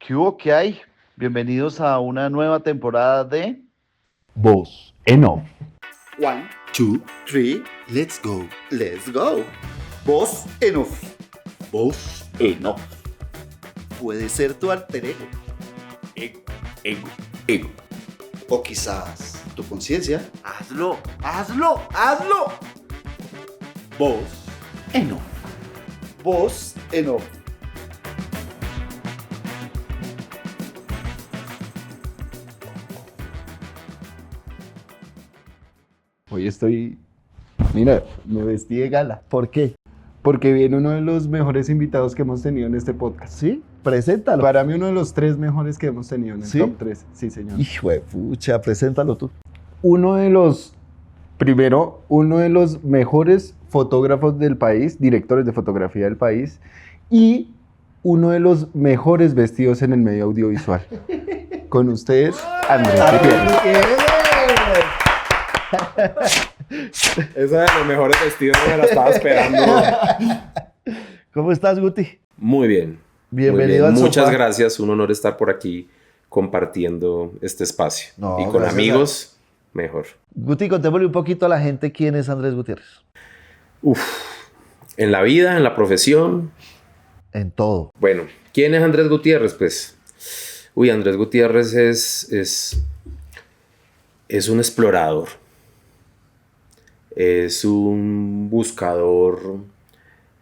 ¿Qué hubo? ¿Qué hay? Bienvenidos a una nueva temporada de Voz en Off. 1, 2, 3, let's go. Let's go. Voz en off. Voz en Off. Puede ser tu alter ego. Ego. O quizás tu conciencia. Hazlo. Voz en off. Voz en off. Hoy estoy... Mira, me vestí de gala. ¿Por qué? Porque viene uno de los mejores invitados que hemos tenido en este podcast. ¿Sí? Preséntalo. Para mí uno de los 3 mejores que hemos tenido en el ¿Sí? top 3. Sí, señor. Hijo de pucha, preséntalo tú. Uno de los mejores fotógrafos del país, directores de fotografía del país, y uno de los mejores vestidos en el medio audiovisual. Con ustedes, Andrés Gutiérrez. Esa de los mejores vestidos, no me la estaba esperando. ¿Cómo estás, Guti? Muy bien. Bienvenido muy bien. al Muchas sofá. gracias. Un honor estar por aquí compartiendo este espacio. No, y con gracias amigos, mejor. Guti, contémosle un poquito a la gente quién es Andrés Gutiérrez. En la vida, en la profesión. En todo. Bueno, ¿quién es Andrés Gutiérrez? Pues, Andrés Gutiérrez es un explorador. Es un buscador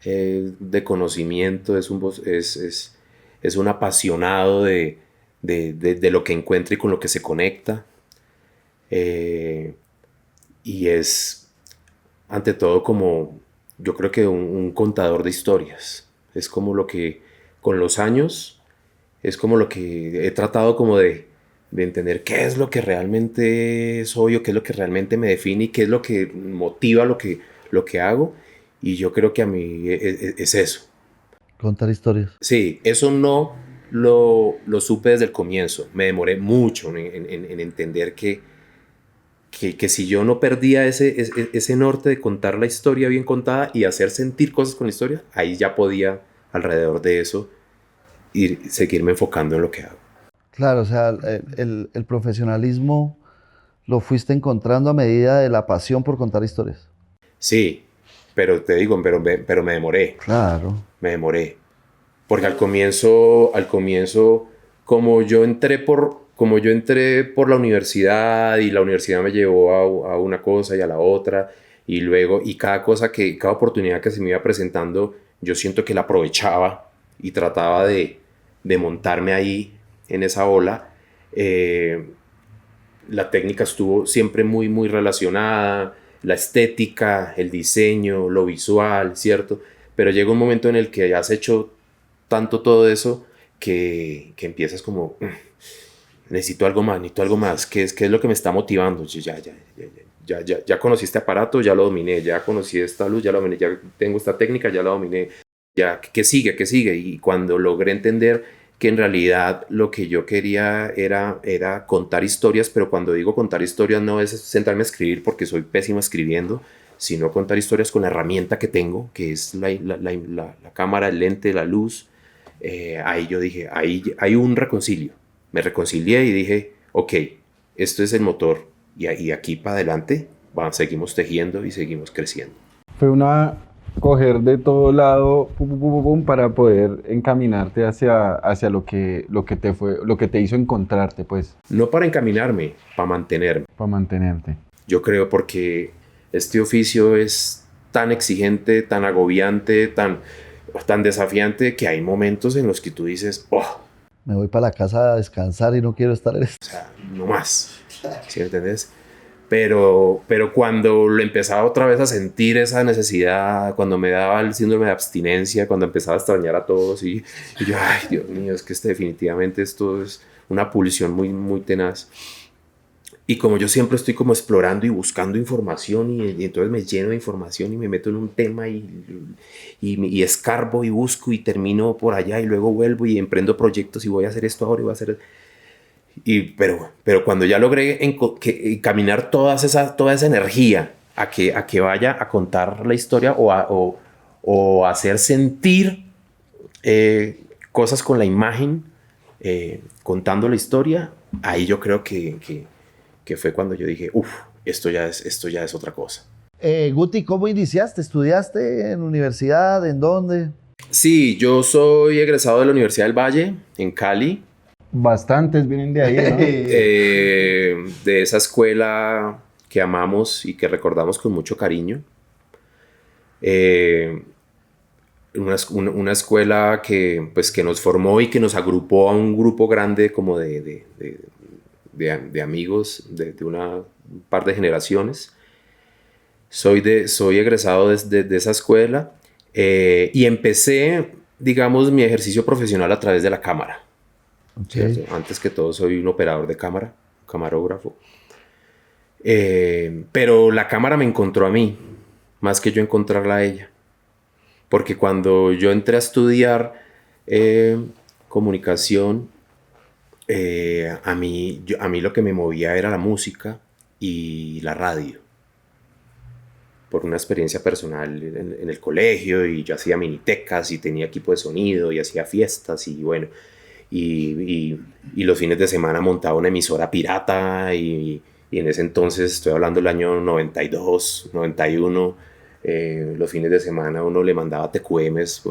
de conocimiento, es un apasionado de lo que encuentra y con lo que se conecta. Y es, ante todo, como yo creo que un contador de historias. Es como lo que, con los años, es como lo que he tratado como de entender qué es lo que realmente soy o qué es lo que realmente me define y qué es lo que motiva lo que hago. Y yo creo que a mí es eso. Contar historias. Sí, eso no lo supe desde el comienzo. Me demoré mucho en entender que si yo no perdía ese norte de contar la historia bien contada y hacer sentir cosas con la historia, ahí ya podía, alrededor de eso, seguirme enfocando en lo que hago. Claro, o sea, el profesionalismo lo fuiste encontrando a medida de la pasión por contar historias. Sí, pero te digo, pero me demoré. Claro. Me demoré. Porque al comienzo, como yo entré por la universidad y la universidad me llevó a una cosa y a la otra, y luego, y cada oportunidad que se me iba presentando, yo siento que la aprovechaba y trataba de montarme ahí en esa ola. La técnica estuvo siempre muy, muy relacionada, la estética, el diseño, lo visual, ¿cierto? Pero llega un momento en el que ya has hecho tanto todo eso que empiezas como, necesito algo más, ¿qué es lo que me está motivando? Ya conocí este aparato, ya lo dominé, ya conocí esta luz, ya lo dominé, ya tengo esta técnica, ya la dominé, ya, ¿qué sigue? Y cuando logré entender que en realidad lo que yo quería era contar historias, pero cuando digo contar historias no es sentarme a escribir porque soy pésimo escribiendo, sino contar historias con la herramienta que tengo, que es la cámara, el lente, la luz. Ahí yo dije, ahí hay un reconcilio. Me reconcilié y dije, ok, esto es el motor y aquí para adelante seguimos tejiendo y seguimos creciendo. Fue una coger de todo lado para poder encaminarte hacia lo que te hizo encontrarte, pues. No para encaminarme, para mantenerme. Para mantenerte. Yo creo porque este oficio es tan exigente, tan agobiante, tan desafiante, que hay momentos en los que tú dices, Me voy para la casa a descansar y no quiero estar en esto. o sea, no más, ¿sí me entendés? Pero cuando lo empezaba otra vez a sentir esa necesidad, cuando me daba el síndrome de abstinencia, cuando empezaba a extrañar a todos y yo, ay, Dios mío, es que definitivamente esto es una pulsión muy, muy tenaz. Y como yo siempre estoy como explorando y buscando información y entonces me lleno de información y me meto en un tema y escarbo y busco y termino por allá y luego vuelvo y emprendo proyectos y voy a hacer esto ahora y voy a hacer... Pero cuando ya logré encaminar toda esa energía a que vaya a contar la historia o hacer sentir cosas con la imagen, contando la historia, ahí yo creo que fue cuando yo dije, uff, esto ya es otra cosa. Guti, ¿cómo iniciaste? ¿Estudiaste en universidad? ¿En dónde? Sí, yo soy egresado de la Universidad del Valle, en Cali, Bastantes vienen de ahí, ¿no? de esa escuela que amamos y que recordamos con mucho cariño. Una escuela que, pues, que nos formó y que nos agrupó a un grupo grande como de amigos de un par de generaciones. Soy egresado de esa escuela y empecé, digamos, mi ejercicio profesional a través de la cámara. Okay. ¿Cierto? Antes que todo soy un operador de cámara, camarógrafo. Pero la cámara me encontró a mí, más que yo encontrarla a ella. Porque cuando yo entré a estudiar comunicación, a mí lo que me movía era la música y la radio. Por una experiencia personal en el colegio, y yo hacía minitecas y tenía equipo de sonido y hacía fiestas y bueno, y los fines de semana montaba una emisora pirata y en ese entonces, estoy hablando del año 92, 91, los fines de semana uno le mandaba TQMs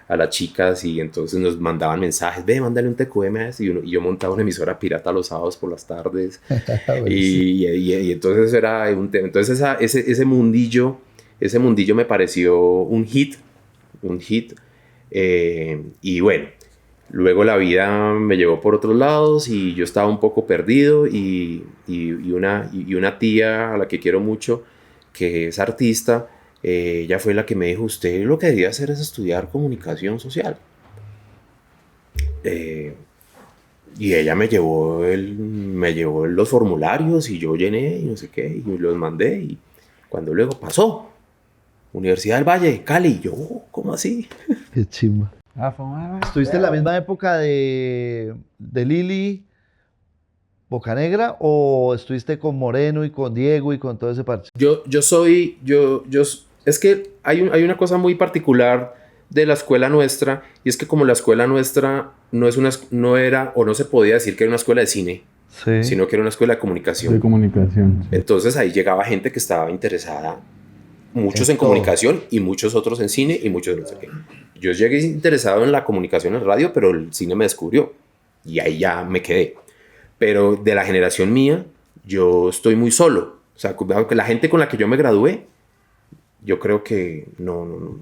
a las chicas y entonces nos mandaban mensajes, ve, mándale un TQM a ese, y yo montaba una emisora pirata los sábados por las tardes y entonces era un tema. Entonces ese mundillo me pareció un hit y bueno, luego la vida me llevó por otros lados y yo estaba un poco perdido y una tía a la que quiero mucho, que es artista, ella fue la que me dijo, usted lo que debería hacer es estudiar comunicación social. Y ella me llevó los formularios y yo llené y no sé qué, y los mandé, y cuando luego pasó, Universidad del Valle, Cali, yo, ¿cómo así? Qué chimba. ¿Estuviste en la misma época de Lili, Bocanegra, o estuviste con Moreno y con Diego y con todo ese parche? Es que hay una cosa muy particular de la escuela nuestra, y es que como la escuela nuestra no era, o no se podía decir que era una escuela de cine, Sí. sino que era una escuela de comunicación. De comunicación. Sí. Entonces ahí llegaba gente que estaba interesada, muchos en Esto. comunicación y muchos otros en cine y muchos en no sé qué. Yo llegué interesado en la comunicación en radio, pero el cine me descubrió y ahí ya me quedé. Pero de la generación mía, yo estoy muy solo. O sea, la gente con la que yo me gradué, yo creo que no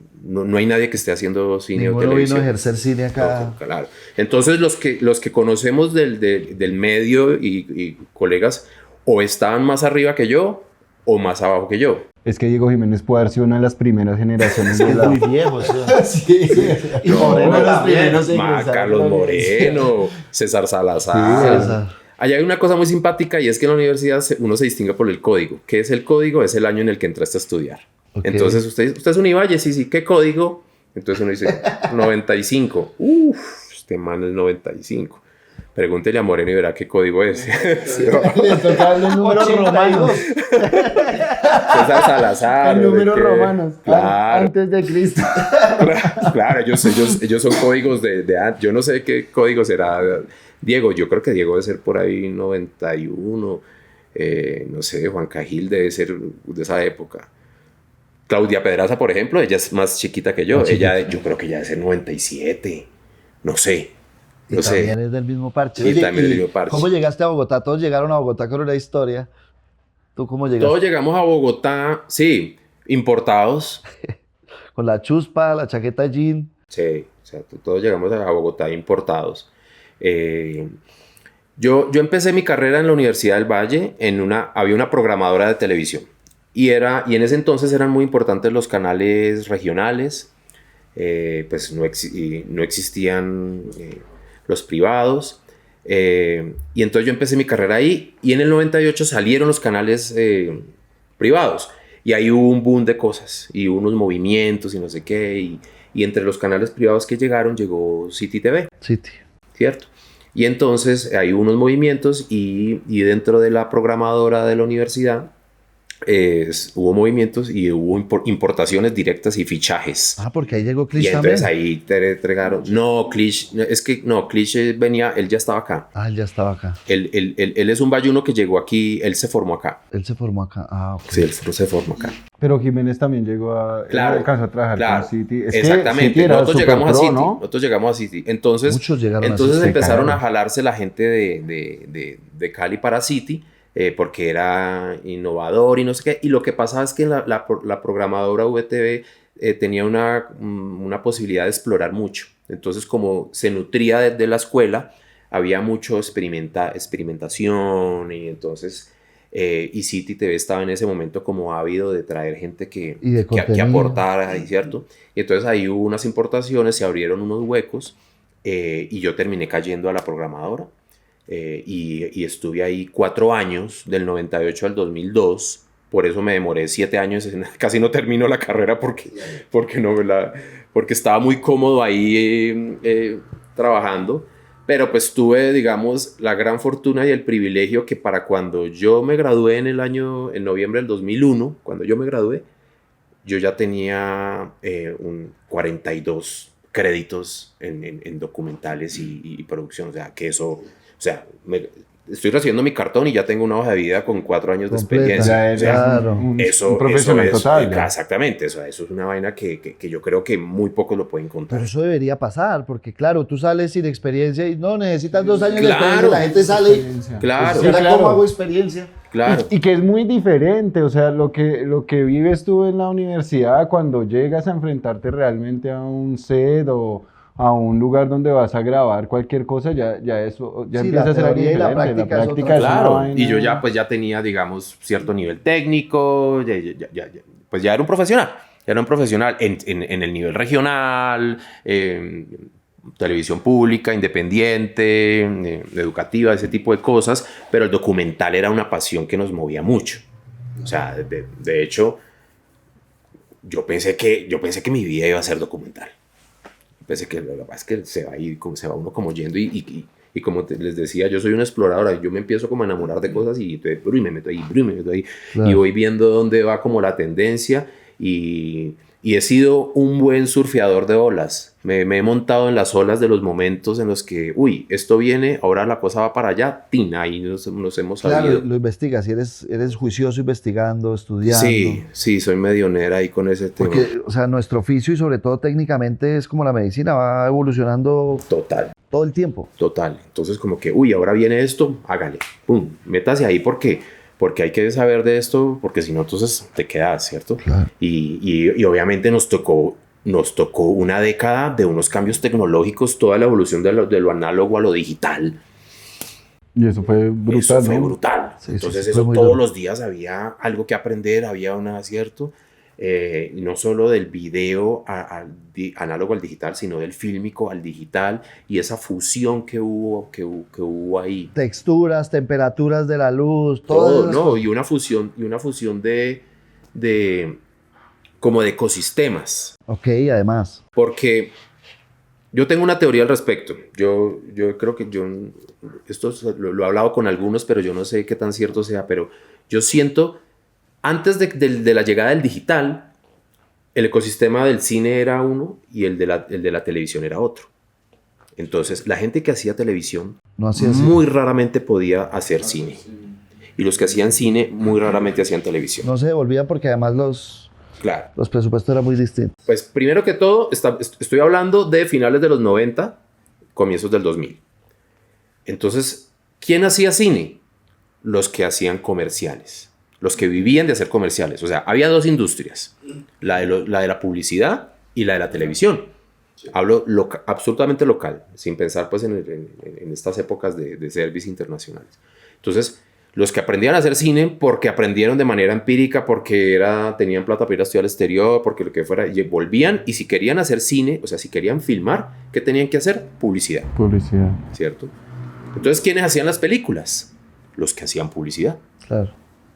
hay nadie que esté haciendo cine Ninguno o televisión. vino a ejercer cine acá. No, claro. Entonces los que conocemos del medio y colegas, o estaban más arriba que yo o más abajo que yo. Es que Diego Jiménez puede haber sido una de las primeras generaciones de Es la... muy viejo, ¿sí? Sí. Y Moreno los también. primeros en ingresar. Carlos Moreno, César Salazar. César. Allá hay una cosa muy simpática, y es que en la universidad uno se distingue por el código. ¿Qué es el código? Es el año en el que entraste a estudiar. Okay. Entonces usted es Univalle, sí, ¿qué código? Entonces uno dice 95. Este man es 95. Pregúntele a Moreno y verá qué código es. Sí, Le tocaban los números 82. romanos. César Salazar. En números ¿de qué? romanos. Claro. Antes de Cristo. Claro, ellos son códigos de yo no sé qué código será. Diego, yo creo que Diego debe ser por ahí 91. No sé, Juan Cajil debe ser de esa época. Claudia Pedraza, por ejemplo, ella es más chiquita que yo. Yo creo que ella debe ser 97. No sé. Y No sé. también es del mismo parche. Y también es del mismo parche. ¿Cómo llegaste a Bogotá? Todos llegaron a Bogotá con una historia. ¿Tú cómo llegaste? Todos llegamos a Bogotá, sí, importados. Con la chuspa, la chaqueta jean. Sí, o sea, todos llegamos a Bogotá importados. Yo empecé mi carrera en la Universidad del Valle, había una programadora de televisión. Y en ese entonces eran muy importantes los canales regionales, pues no existían los privados. Y entonces yo empecé mi carrera ahí, y en el 98 salieron los canales privados. Y ahí hubo un boom de cosas, y unos movimientos y no sé qué. Y entre los canales privados que llegó City TV, City. ¿cierto? Y entonces hay unos movimientos y dentro de la programadora de la universidad hubo movimientos y hubo importaciones directas y fichajes. Ah, porque ahí llegó Y Clich también. entonces ahí te entregaron. No, Clich, es que no, Clich venía, él ya estaba acá. Ah, él ya estaba acá. Él es un bayuno que llegó aquí, él se formó acá. Él se formó acá. Ah, ok. Sí, él se formó acá. Pero Jiménez también llegó a... Claro, él alcanzó a trabajar claro, con City. Es que exactamente. City era Nosotros super llegamos a pro, City. ¿no? Nosotros llegamos a City. Entonces, Muchos llegaron a entonces City. empezaron Claro. a jalarse la gente de Cali para City, porque era innovador y no sé qué. Y lo que pasaba es que la programadora VTV tenía una posibilidad de explorar mucho. Entonces, como se nutría de la escuela, había mucho experimentación y entonces... y City TV estaba en ese momento como ávido de traer gente que contenido. aportara, ¿cierto? Y entonces ahí hubo unas importaciones, se abrieron unos huecos y yo terminé cayendo a la programadora y estuve ahí 4 años, del 98 al 2002. Por eso me demoré 7 años, casi no termino la carrera porque estaba muy cómodo ahí trabajando. Pero pues tuve, digamos, la gran fortuna y el privilegio que para cuando yo me gradué en noviembre del 2001, cuando yo me gradué, yo ya tenía 42 créditos en documentales y producción. O sea, que eso, estoy recibiendo mi cartón y ya tengo una hoja de vida con 4 años Completa. de experiencia. Ya O sea, claro. un profesional es, total. Ya. exactamente, eso es una vaina que yo creo que muy pocos lo pueden contar. Pero eso debería pasar, porque claro, tú sales sin experiencia y no, necesitas 2 años de Claro. experiencia, la gente sale. Claro, Sí, ¿Ahora claro. cómo hago experiencia? claro. Y que es muy diferente, o sea, lo que vives tú en la universidad cuando llegas a enfrentarte realmente a un set o a un lugar donde vas a grabar cualquier cosa, ya eso ya Sí, empieza la a ser algo teoría y la diferente. práctica es otra. es una Claro, vaina- y yo ya tenía, digamos, cierto nivel técnico, pues ya era un profesional, en el nivel regional, televisión pública, independiente, educativa, ese tipo de cosas, pero el documental era una pasión que nos movía mucho. O sea, de hecho, yo pensé que mi vida iba a ser documental. Pensé que lo que pasa es que se va uno como yendo y como les decía, yo soy una exploradora, yo me empiezo como a enamorar de cosas y me meto ahí, Claro. y voy viendo dónde va como la tendencia y he sido un buen surfeador de olas. Me he montado en las olas de los momentos en los que, esto viene, ahora la cosa va para allá, tina, ahí nos hemos Claro, sabido. lo investigas, y eres juicioso investigando, estudiando. Sí, soy medionera ahí con ese tema. Porque, o sea, nuestro oficio y sobre todo técnicamente es como la medicina, va evolucionando Total. todo el tiempo. Total. Entonces como que, ahora viene esto, hágale. Pum, métase ahí porque hay que saber de esto, porque si no, entonces te quedas, ¿cierto? Claro. Y obviamente nos tocó una década de unos cambios tecnológicos, toda la evolución de lo análogo a lo digital. Y eso fue brutal, Eso fue ¿no? brutal. Sí, Entonces sí, fue eso muy todos duro. los días había algo que aprender, había un acierto. Y no solo del video análogo al digital, sino del fílmico al digital y esa fusión que hubo ahí. Texturas, temperaturas de la luz, Todo, todas esas ¿no? cosas. Y una fusión como de ecosistemas. Ok, además. Porque yo tengo una teoría al respecto. Yo creo que esto lo he hablado con algunos, pero yo no sé qué tan cierto sea, pero yo siento, antes de la llegada del digital, el ecosistema del cine era uno y el de la televisión era otro. Entonces, la gente que hacía televisión No hacía así. muy raramente podía hacer cine. Y los que hacían cine muy raramente hacían televisión. No se devolvía porque además Claro. los presupuestos eran muy distintos. Pues primero que todo, estoy hablando de finales de los 90, comienzos del 2000. Entonces, ¿quién hacía cine? Los que hacían comerciales, los que vivían de hacer comerciales. O sea, había 2 industrias, la de la publicidad y la de la televisión. Hablo absolutamente local, sin pensar pues en estas épocas de service internacionales. Entonces, los que aprendían a hacer cine porque aprendieron de manera empírica, porque tenían plata para ir a estudiar al exterior, porque lo que fuera, y volvían, y si querían hacer cine, o sea, si querían filmar, ¿qué tenían que hacer? Publicidad, Publicidad. ¿cierto? Entonces, ¿quiénes hacían las películas? Los que hacían publicidad, Claro.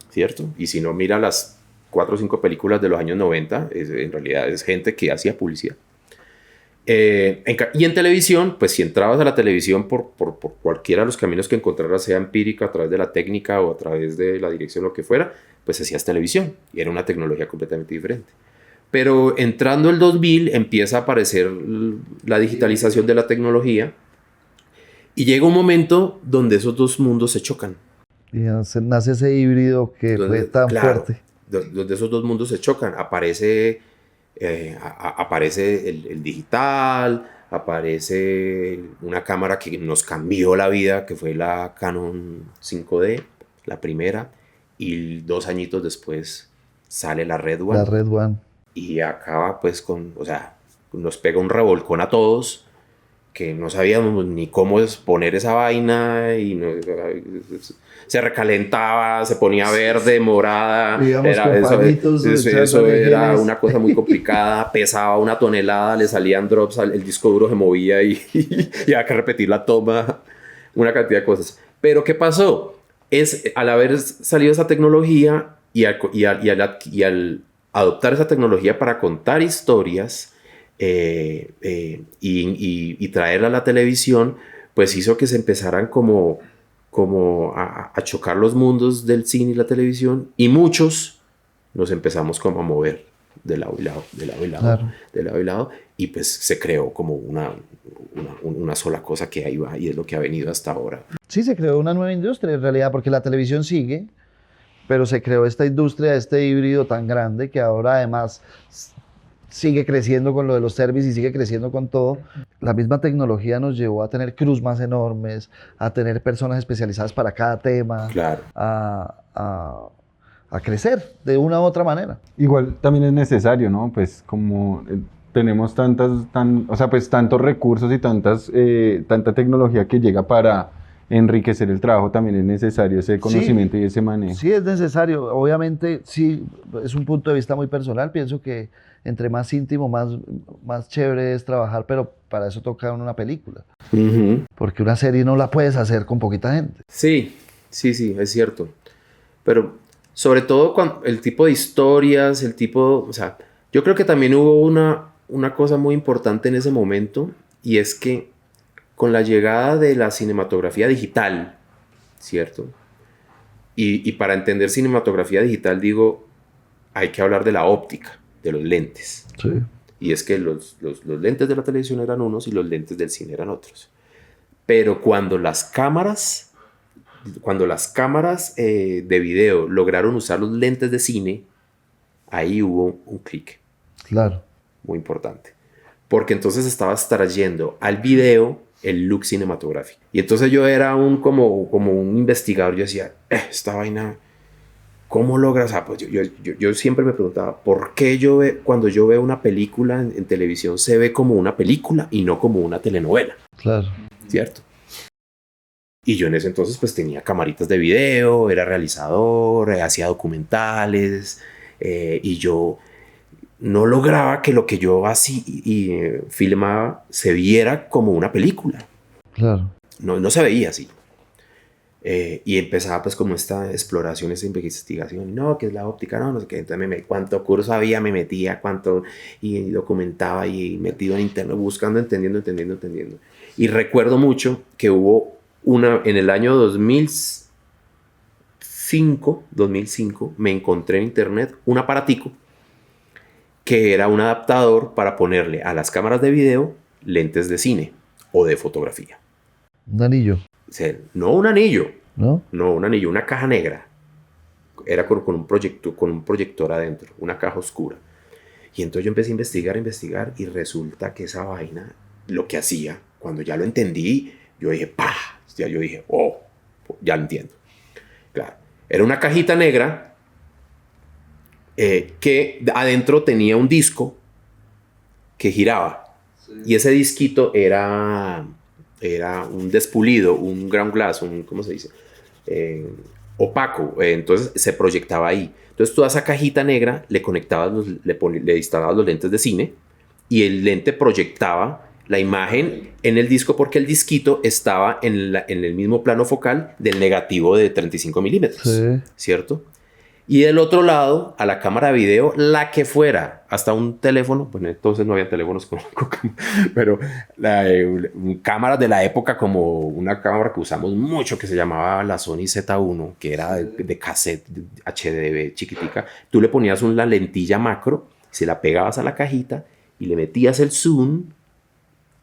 ¿cierto? Y si no, mira las 4 o 5 películas de los años 90, en realidad es gente que hacía publicidad. Y en televisión, pues si entrabas a la televisión por cualquiera de los caminos que encontraras, sea empírica, a través de la técnica o a través de la dirección, lo que fuera, pues hacías televisión. Y era una tecnología completamente diferente. Pero entrando el 2000 empieza a aparecer la digitalización de la tecnología y llega un momento donde esos dos mundos se chocan. Y nace ese híbrido que fue tan fuerte. Donde esos dos mundos se chocan. Aparece el digital, aparece una cámara que nos cambió la vida, que fue la Canon 5D, la primera, y 2 añitos después sale la Red One. La Red One. Y acaba pues nos pega un revolcón a todos, que no sabíamos ni cómo poner esa vaina y se recalentaba, se ponía verde, morada. Eso era una cosa muy complicada, pesaba 1 tonelada, le salían drops, el disco duro se movía y había que repetir la toma, una cantidad de cosas. Pero ¿qué pasó? Al haber salido esa tecnología y al adoptar esa tecnología para contar historias, y traerla a la televisión, pues hizo que se empezaran como a chocar los mundos del cine y la televisión, y muchos nos empezamos como a mover de lado y lado, de lado y lado, Claro. de lado y lado, y pues se creó como una sola cosa que ahí va, y es lo que ha venido hasta ahora. Sí, se creó una nueva industria en realidad, porque la televisión sigue, pero se creó esta industria, este híbrido tan grande que ahora además sigue creciendo con lo de los servicios y sigue creciendo con todo. La misma tecnología nos llevó a tener crews más enormes, a tener personas especializadas para cada tema, Claro. a crecer de una u otra manera. Igual también es necesario, ¿no? Pues como tenemos tantos recursos y tanta tecnología que llega para enriquecer el trabajo, también es necesario ese conocimiento y ese manejo. Sí, es necesario. Obviamente, sí, es un punto de vista muy personal. Pienso que entre más íntimo, más chévere es trabajar, pero para eso toca una película. Uh-huh. Porque una serie no la puedes hacer con poquita gente. Sí, es cierto. Pero sobre todo el tipo de historias, o sea, yo creo que también hubo una cosa muy importante en ese momento, y es que con la llegada de la cinematografía digital, ¿cierto? Y para entender cinematografía digital, digo, hay que hablar de la óptica, de los lentes. Sí. Y es que los lentes de la televisión eran unos y los lentes del cine eran otros. Pero cuando las cámaras de video lograron usar los lentes de cine, ahí hubo un clic. Claro. Muy importante. Porque entonces estabas trayendo al video el look cinematográfico. Y entonces yo era como un investigador. Yo decía, esta vaina, ¿cómo logras? Pues yo siempre me preguntaba, ¿por qué cuando yo veo una película en televisión se ve como una película y no como una telenovela? Claro. ¿Cierto? Y yo en ese entonces pues tenía camaritas de video, era realizador, hacía documentales, y yo no lograba que lo que yo hacía filmaba se viera como una película. Claro. No se veía así. Y empezaba pues como esta exploración, esta investigación. No, que es la óptica, no sé qué. Entonces cuánto curso había, me metía, y documentaba y metido en internet, buscando, entendiendo. Y recuerdo mucho que hubo en el año 2005, me encontré en internet un aparatico que era un adaptador para ponerle a las cámaras de video lentes de cine o de fotografía. Un anillo. O sea, no un anillo. ¿No? No, un anillo, una caja negra. Era con un proyector adentro, una caja oscura. Y entonces yo empecé a investigar y resulta que esa vaina, lo que hacía, cuando ya lo entendí, yo dije, ¡pah! Ya yo dije, oh, ya lo entiendo. Claro, era una cajita negra que adentro tenía un disco que giraba. Sí. Y ese disquito era un despulido, un ground glass, ¿cómo se dice? Opaco. Entonces se proyectaba ahí. Entonces tú a esa cajita negra le conectabas, le instalabas los lentes de cine y el lente proyectaba la imagen en el disco porque el disquito estaba en el mismo plano focal del negativo de 35 milímetros, sí. ¿Cierto? Y del otro lado, a la cámara de video, la que fuera, hasta un teléfono, bueno, entonces no había teléfonos pero cámaras de la época, como una cámara que usamos mucho, que se llamaba la Sony Z1, que era de cassette, HDB chiquitica. Tú le ponías una lentilla macro, se la pegabas a la cajita y le metías el zoom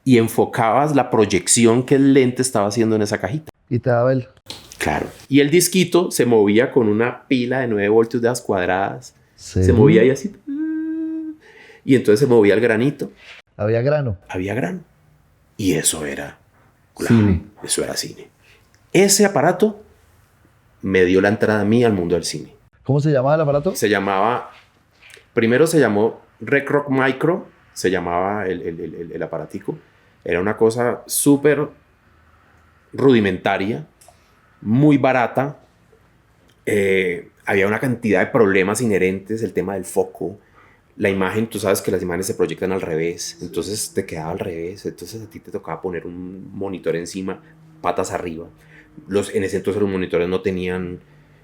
y enfocabas la proyección que el lente estaba haciendo en esa cajita. Y te daba el... Claro. Y el disquito se movía con una pila de 9 voltios de las cuadradas. Sí. Se movía ahí así. Y entonces se movía el granito. Había grano. Había grano. Y eso era Cine. Eso era cine. Ese aparato me dio la entrada a mí al mundo del cine. ¿Cómo se llamaba el aparato? Primero se llamó Rec Rock Micro, se llamaba el aparatico. Era una cosa súper rudimentaria, muy barata. Había una cantidad de problemas inherentes, el tema del foco, la imagen. Tú sabes que las imágenes se proyectan al revés, entonces te quedaba al revés, entonces a ti te tocaba poner un monitor encima, patas arriba. En ese entonces los monitores no tenían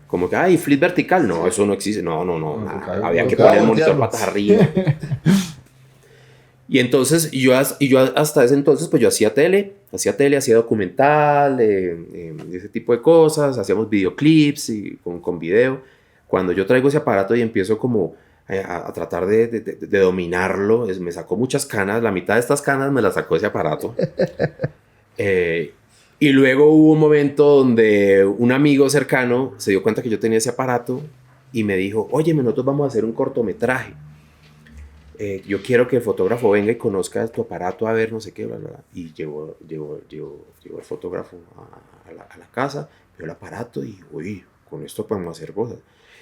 como que, ay, flip vertical, no, eso no existe, no, había que poner el monitor patas arriba. Y entonces, yo hasta ese entonces, pues yo hacía tele, hacía documental, ese tipo de cosas, hacíamos videoclips y con video. Cuando yo traigo ese aparato y empiezo como a tratar de dominarlo, me sacó muchas canas, la mitad de estas canas me las sacó ese aparato. Y luego hubo un momento donde un amigo cercano se dio cuenta que yo tenía ese aparato y me dijo, oye, nosotros vamos a hacer un cortometraje. Yo quiero que el fotógrafo venga y conozca tu aparato, a ver, no sé qué, bla, bla, bla. Y llegó el fotógrafo a la casa, vio el aparato y, uy, con esto podemos hacer cosas.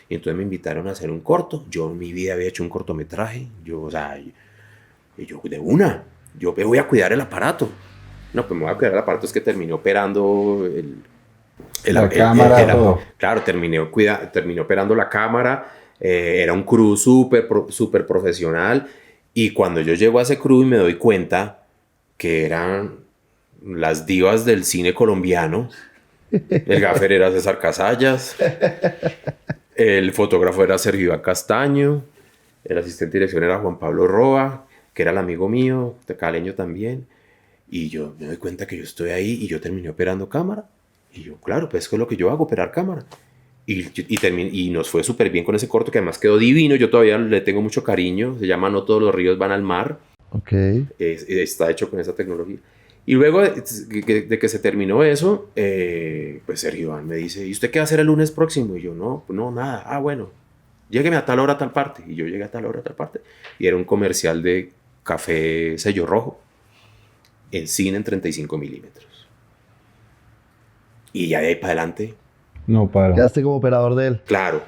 Y entonces me invitaron a hacer un corto. Yo en mi vida había hecho un cortometraje. Yo de una, yo me voy a cuidar el aparato. No, pues me voy a cuidar el aparato, es que terminé operando la cámara, todo. Claro, terminé operando la cámara. Era un crew súper profesional, y cuando yo llego a ese crew y me doy cuenta que eran las divas del cine colombiano, el gaffer era César Casallas, el fotógrafo era Sergio Iván Castaño, el asistente de dirección era Juan Pablo Roa, que era el amigo mío, caleño también, y yo me doy cuenta que yo estoy ahí y yo terminé operando cámara, y yo, claro, pues es lo que yo hago, operar cámara. Y nos fue súper bien con ese corto, que además quedó divino. Yo todavía le tengo mucho cariño. Se llama No todos los ríos van al mar. Ok. Está hecho con esa tecnología. Y luego de que se terminó eso, pues Sergio Iván me dice, ¿y usted qué va a hacer el lunes próximo? Y yo, no, nada. Ah, bueno, llégueme a tal hora a tal parte. Y yo llegué a tal hora a tal parte. Y era un comercial de café Sello Rojo en cine en 35 milímetros. Y ya de ahí para adelante... No paro. Quedaste como operador de él. Claro,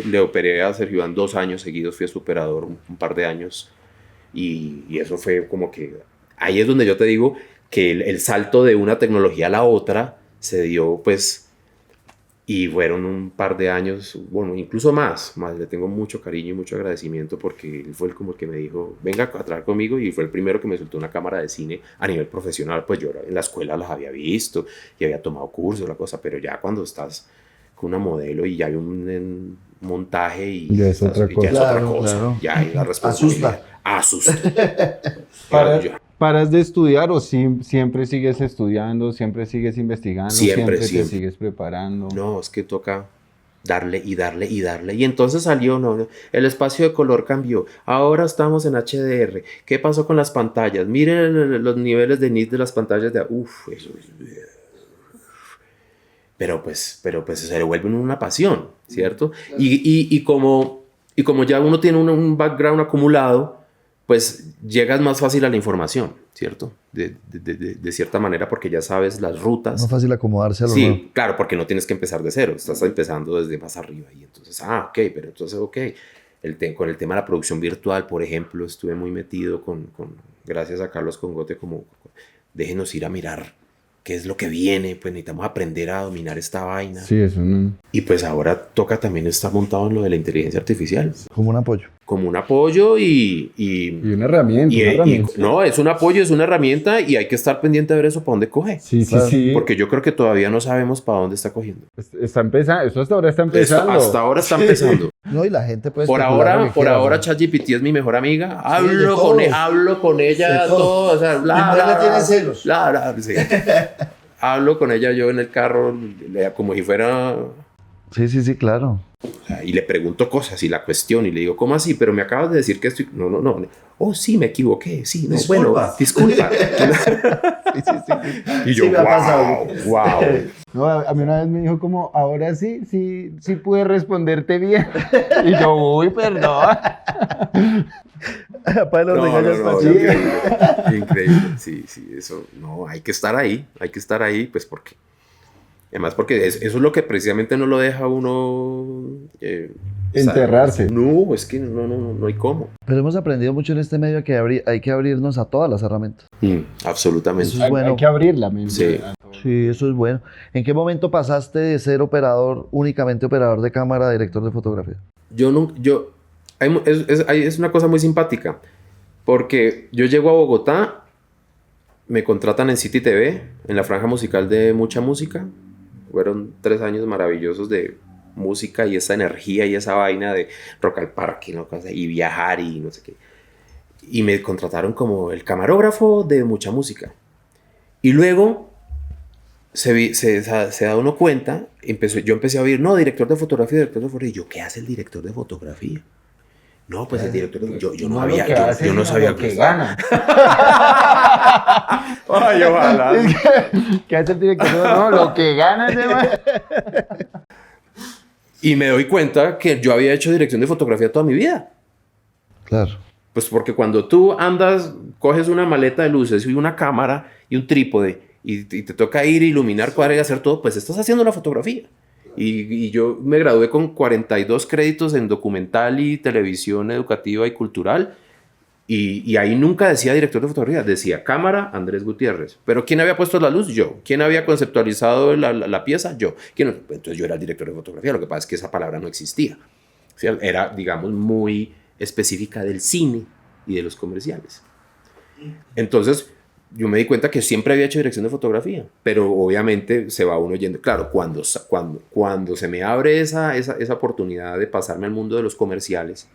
le operé a Sergio Iván 2 años seguidos, fui a su operador un par de años, y eso fue como que, ahí es donde yo te digo que el salto de una tecnología a la otra se dio, pues, y fueron un par de años, bueno, incluso más, le tengo mucho cariño y mucho agradecimiento, porque él fue como el que me dijo, venga a trabajar conmigo, y fue el primero que me soltó una cámara de cine a nivel profesional. Pues yo en la escuela las había visto y había tomado cursos, la cosa, pero ya cuando estás con una modelo y ya hay un montaje y ya es otra cosa. Ya es otra cosa, Claro. ya hay la responsabilidad. Asusta. ¿Paras de estudiar o siempre sigues estudiando, siempre sigues investigando, siempre te sigues preparando? No, es que toca darle y darle y darle. Y entonces salió, el espacio de color cambió. Ahora estamos en HDR. ¿Qué pasó con las pantallas? Miren los niveles de nit de las pantallas de... eso es... Pero pues se le vuelve una pasión, ¿cierto? Y como ya uno tiene un background acumulado, pues llegas más fácil a la información, ¿cierto? De cierta manera, porque ya sabes las rutas. Más fácil acomodarse a lo Sí, nuevo. claro, porque no tienes que empezar de cero, estás empezando desde más arriba. Y entonces, con el tema de la producción virtual, por ejemplo, estuve muy metido gracias a Carlos Congote, como déjenos ir a mirar qué es lo que viene, pues necesitamos aprender a dominar esta vaina. Sí, eso no. Y pues ahora toca también estar montado en lo de la inteligencia artificial. Como un apoyo. como un apoyo Y una herramienta, una herramienta. no, es un apoyo, es una herramienta y hay que estar pendiente de ver eso para dónde coge. Sí, sí, sí. Porque yo creo que todavía no sabemos para dónde está cogiendo. Está empezando, eso hasta ahora está empezando. Hasta ahora está empezando. No, y la gente puede Por especular lo ahora, que quiera, ¿no? ChatGPT es mi mejor amiga. de Hablo todo. hablo con ella, De todo. todo, o sea, Mi mujer le tiene celos. sí. Hablo con ella yo en el carro, como si fuera... Sí, claro. Y le pregunto cosas y la cuestiono y le digo, ¿cómo así? Pero me acabas de decir que estoy... No. Oh, sí, me equivoqué. Sí, no, Disculpa. bueno, disculpa. Y yo, Sí, me ha pasado. wow. No, a mí una vez me dijo como, ahora sí pude responderte bien. Y yo, uy, perdón. Para los regaños para Increíble. Sí, eso, no, hay que estar ahí, pues porque, además porque eso es lo que precisamente no lo deja uno Enterrarse. No, es que no hay cómo. Pero hemos aprendido mucho en este medio que hay que abrirnos a todas las herramientas. Absolutamente. Eso es bueno. Hay que abrir la mente. Sí. Sí, eso es bueno. ¿En qué momento pasaste de ser únicamente operador de cámara a director de fotografía? Es una cosa muy simpática, porque yo llego a Bogotá, me contratan en City TV, en la franja musical de Mucha Música. Fueron 3 años maravillosos de música y esa energía y esa vaina de Rock al Parque, ¿no? Y viajar y no sé qué. Y me contrataron como el camarógrafo de Mucha Música. Y luego se da uno cuenta, yo empecé a oír, no, director de fotografía. Y yo, ¿qué hace el director de fotografía? No, pues el director de yo no sabía que gana. Ay, ojalá. ¿Qué hace el director? No, lo que gana ese man. Y me doy cuenta que yo había hecho dirección de fotografía toda mi vida. Claro. Pues porque cuando tú coges una maleta de luces y una cámara y un trípode y te toca ir, iluminar, cuadrar y hacer todo, pues estás haciendo una fotografía. Y yo me gradué con 42 créditos en documental y televisión educativa y cultural. Y ahí nunca decía director de fotografía, decía cámara, Andrés Gutiérrez. Pero ¿quién había puesto la luz? Yo. ¿Quién había conceptualizado la pieza? Yo. Entonces yo era el director de fotografía. Lo que pasa es que esa palabra no existía. O sea, era, digamos, muy específica del cine y de los comerciales. Entonces yo me di cuenta que siempre había hecho dirección de fotografía, pero obviamente se va uno yendo. Claro, cuando se me abre esa oportunidad de pasarme al mundo de los comerciales,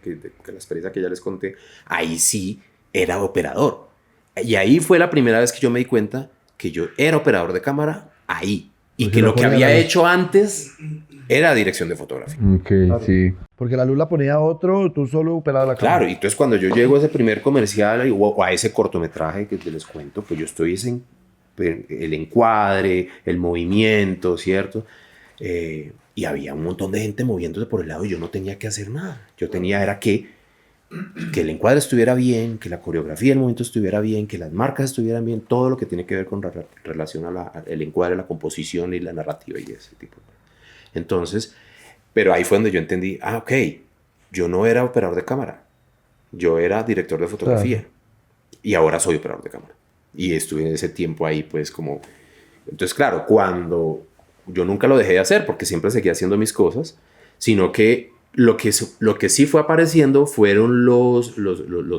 que la experiencia que ya les conté, ahí sí era operador. Y ahí fue la primera vez que yo me di cuenta que yo era operador de cámara ahí. Y Porque que lo lo que ponía había la luz. hecho antes era dirección de fotografía. Ok, sí. Porque la luz la ponía otro, tú solo operabas la cámara. Claro, y entonces cuando yo llego a ese primer comercial o a ese cortometraje que les cuento, pues yo estoy en el encuadre, el movimiento, ¿cierto? Y había un montón de gente moviéndose por el lado y yo no tenía que hacer nada. Yo tenía era que el encuadre estuviera bien, que la coreografía del momento estuviera bien, que las marcas estuvieran bien, todo lo que tiene que ver con relación al encuadre, la composición y la narrativa y ese tipo. Entonces, pero ahí fue donde yo entendí, ok, yo no era operador de cámara, yo era director de fotografía. Claro. Y ahora soy operador de cámara. Y estuve en ese tiempo ahí, pues como... Entonces, claro, cuando yo nunca lo dejé de hacer, porque siempre seguía haciendo mis cosas, sino que lo que sí fue apareciendo fueron los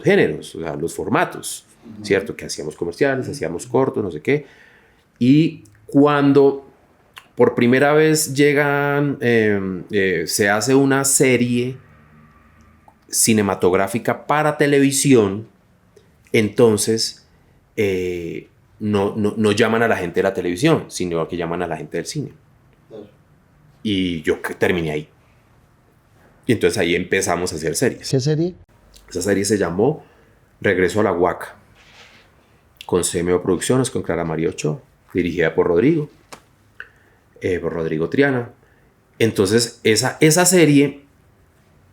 géneros, o sea, los formatos, ¿cierto? Que hacíamos comerciales, hacíamos cortos, no sé qué. Y cuando por primera vez llegan, se hace una serie cinematográfica para televisión, entonces no llaman a la gente de la televisión, sino que llaman a la gente del cine. Y yo terminé ahí. Y entonces ahí empezamos a hacer series. ¿Qué serie? Esa serie se llamó Regreso a la Huaca, con CMO Producciones, con Clara María Ochoa, dirigida por Rodrigo Triana. Entonces esa serie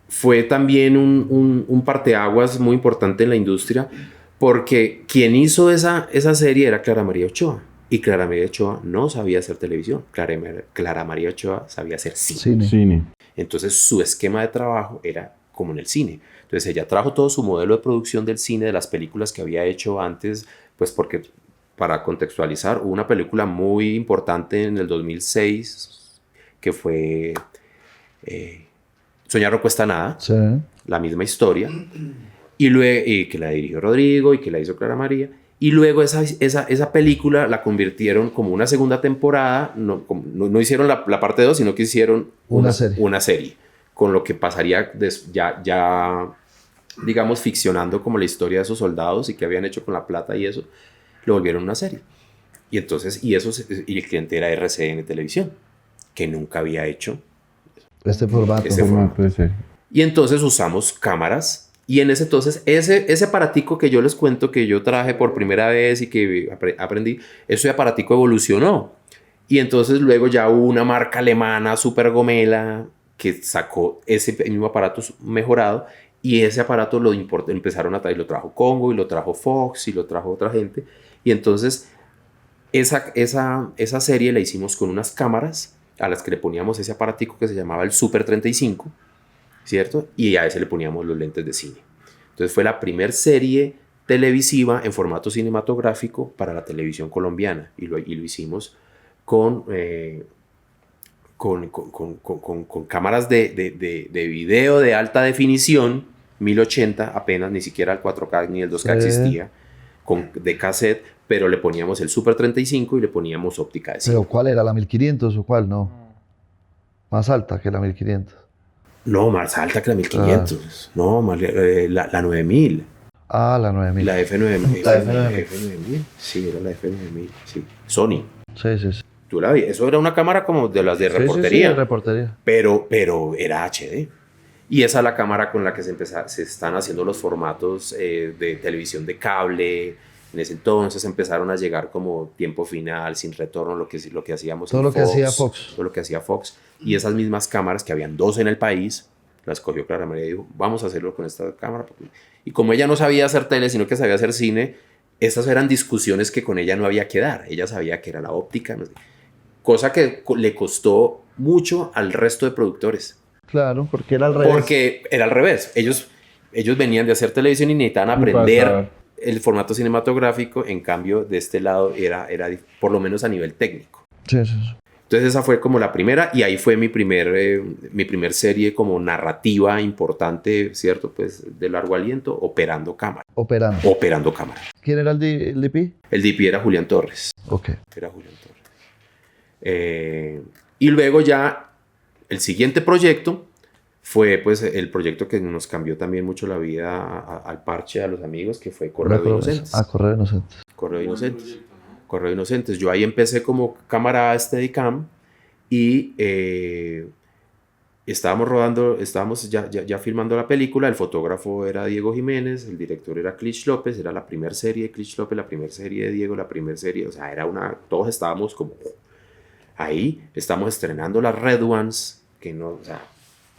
fue también un parteaguas muy importante en la industria, porque quien hizo esa serie era Clara María Ochoa. Y Clara María Ochoa no sabía hacer televisión. Clara María Ochoa sabía hacer cine. Entonces su esquema de trabajo era como en el cine. Entonces ella trajo todo su modelo de producción del cine, de las películas que había hecho antes, pues porque, para contextualizar, hubo una película muy importante en el 2006 que fue Soñar no cuesta nada, Sí. la misma historia, y, luego, y que la dirigió Rodrigo y que la hizo Clara María. Y luego esa película la convirtieron como una segunda temporada, no hicieron la parte 2, sino que hicieron una serie, con lo que pasaría ya, digamos, ficcionando como la historia de esos soldados y qué habían hecho con la plata y eso, lo volvieron una serie. Y entonces, y el cliente era RCN Televisión, que nunca había hecho Este formato. Ese formato. Puede ser. y entonces usamos cámaras. Y en ese entonces, ese aparatico que yo les cuento que yo traje por primera vez y que aprendí, ese aparatico evolucionó. Y entonces luego ya hubo una marca alemana, Super Gomela, que sacó ese mismo aparato mejorado. Y ese aparato empezaron a traer, lo trajo Congo y lo trajo Fox y lo trajo otra gente. Y entonces esa serie la hicimos con unas cámaras a las que le poníamos ese aparatico que se llamaba el Super 35. ¿Cierto? Y a ese le poníamos los lentes de cine. Entonces fue la primer serie televisiva en formato cinematográfico para la televisión colombiana y lo hicimos con cámaras de video de alta definición, 1080 apenas, ni siquiera el 4K ni el 2K existía, de cassette, pero le poníamos el Super 35 y le poníamos óptica de cine. ¿Pero cuál era? ¿La 1500 o cuál? No. Más alta que la 1500. No, más alta que la 1500. No, más, la 9000. Ah, la 9000. La F9000. La F9000. F9000. Sí, era la F9000. Sí. Sony. Sí. Tú la vi. Eso era una cámara como de las de Sí, reportería. de reportería. Pero era HD. Y esa es la cámara con la que se están haciendo los formatos de televisión de cable. En ese entonces empezaron a llegar como tiempo final, sin retorno, lo que hacíamos Todo en lo que Fox, hacía Fox. Todo lo que hacía Fox. Y esas mismas cámaras, que habían 2 en el país, las cogió Clara María y dijo, vamos a hacerlo con esta cámara. Y como ella no sabía hacer tele, sino que sabía hacer cine, estas eran discusiones que con ella no había que dar. Ella sabía que era la óptica, no sé. Cosa que le costó mucho al resto de productores. Claro, porque era al revés. Porque era al revés. Ellos venían de hacer televisión y necesitaban aprender el formato cinematográfico. En cambio, de este lado era por lo menos a nivel técnico. Sí. Entonces esa fue como la primera y ahí fue mi primer serie como narrativa importante, ¿cierto? Pues de largo aliento, Operando Cámara. Operando Cámara. ¿Quién era el DP? El DP era Julián Torres. Ok. Era Julián Torres. Y luego ya el siguiente proyecto fue pues el proyecto que nos cambió también mucho la vida al parche, a los amigos, que fue Correo de Inocentes. Correo de Inocentes. Correo de Inocentes. Correo de Inocentes. Yo ahí empecé como cámara Steadicam y estábamos ya filmando la película. El fotógrafo era Diego Jiménez, el director era Clich López, era la primera serie de Clich López, la primera serie de Diego, la primera serie, o sea, todos estábamos como ahí, estamos estrenando las Red Ones, que no, o sea,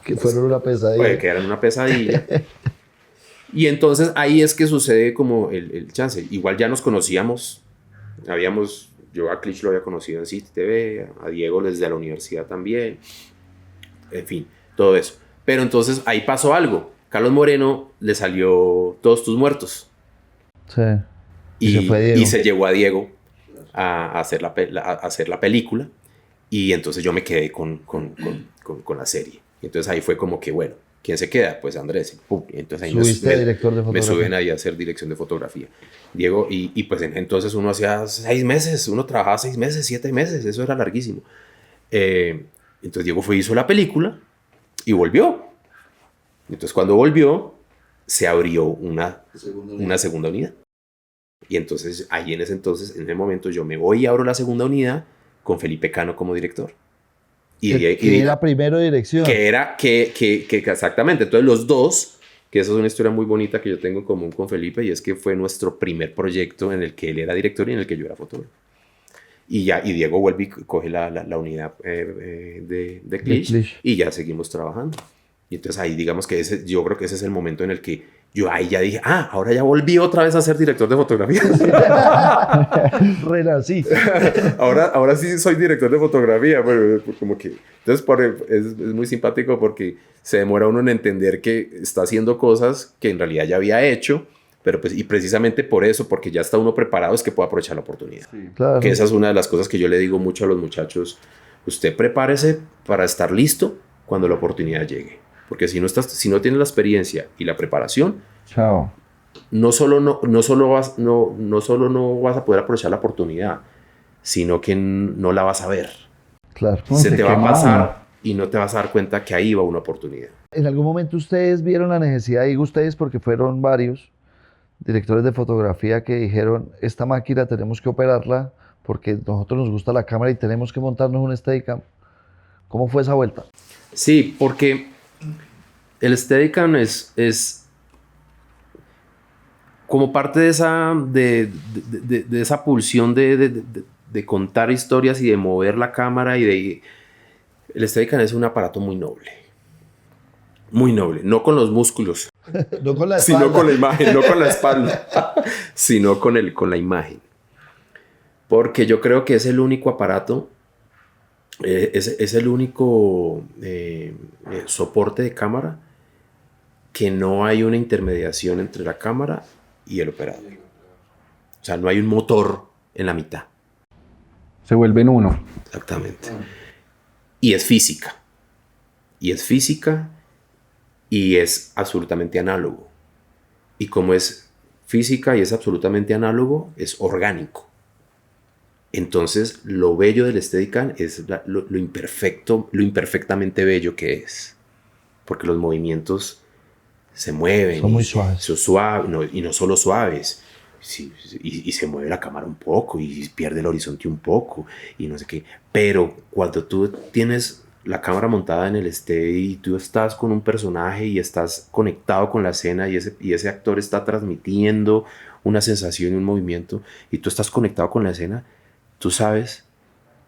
que fueron una pesadilla. Que eran una pesadilla. Y entonces ahí es que sucede como el chance. Igual ya nos conocíamos. Yo a Clich lo había conocido en City TV, a Diego desde la universidad también. En fin, todo eso. Pero entonces ahí pasó algo. Carlos Moreno le salió Todos tus muertos. Sí. Y se llevó a Diego a hacer la película. Y entonces yo me quedé con la serie. Y entonces ahí fue como que, bueno, ¿quién se queda? Pues Andrés. Y entonces ahí me suben ahí a hacer dirección de fotografía. Diego, y pues entonces uno hacía 6 meses, uno trabajaba 6 meses, 7 meses, eso era larguísimo. Entonces Diego hizo la película y volvió. Entonces cuando volvió, se abrió una segunda unidad. Y entonces ahí en ese momento yo me voy y abro la segunda unidad con Felipe Cano como director. Que era primero dirección. Que exactamente. Entonces los dos, que esa es una historia muy bonita que yo tengo en común con Felipe, y es que fue nuestro primer proyecto en el que él era director y en el que yo era fotógrafo. Y Diego vuelve y coge la unidad de Clich y ya seguimos trabajando. Y entonces ahí digamos que yo creo que ese es el momento en el que yo ahí ya dije, ahora ya volví otra vez a ser director de fotografía. Renací. ahora sí soy director de fotografía. Bueno, como que, entonces es muy simpático porque se demora uno en entender que está haciendo cosas que en realidad ya había hecho, pero pues, y precisamente por eso, porque ya está uno preparado, es que puede aprovechar la oportunidad. Sí. Claro. Que esa es una de las cosas que yo le digo mucho a los muchachos. Usted prepárese para estar listo cuando la oportunidad llegue. Porque si no tienes la experiencia y la preparación, Chao. no solo no vas a poder aprovechar la oportunidad, sino que no la vas a ver. Claro. No, Se se te va a quema pasar y no te vas a dar cuenta que ahí va una oportunidad. En algún momento ustedes vieron la necesidad, digo ustedes porque fueron varios directores de fotografía que dijeron, esta máquina tenemos que operarla porque nosotros nos gusta la cámara y tenemos que montarnos un Steadicam. ¿Cómo fue esa vuelta? Sí, porque el Steadicam es como parte de esa pulsión de contar historias y de mover la cámara el Steadicam es un aparato muy noble, no con los músculos, No con la sino con la imagen, no con la espalda, sino con la imagen, porque yo creo que es el único aparato, es el único soporte de cámara que no hay una intermediación entre la cámara y el operador. O sea, no hay un motor en la mitad. Se vuelven uno. Exactamente. Y es física. Y es absolutamente análogo. Y como es física y es absolutamente análogo, es orgánico. Entonces, lo bello del Steadicam es lo imperfectamente bello que es. Porque los movimientos se mueven. Son muy suaves. Son suaves, y no solo suaves. Sí, y se mueve la cámara un poco y pierde el horizonte un poco y no sé qué. Pero cuando tú tienes la cámara montada en el Steady y tú estás con un personaje y estás conectado con la escena y ese actor está transmitiendo una sensación y un movimiento y tú estás conectado con la escena, tú sabes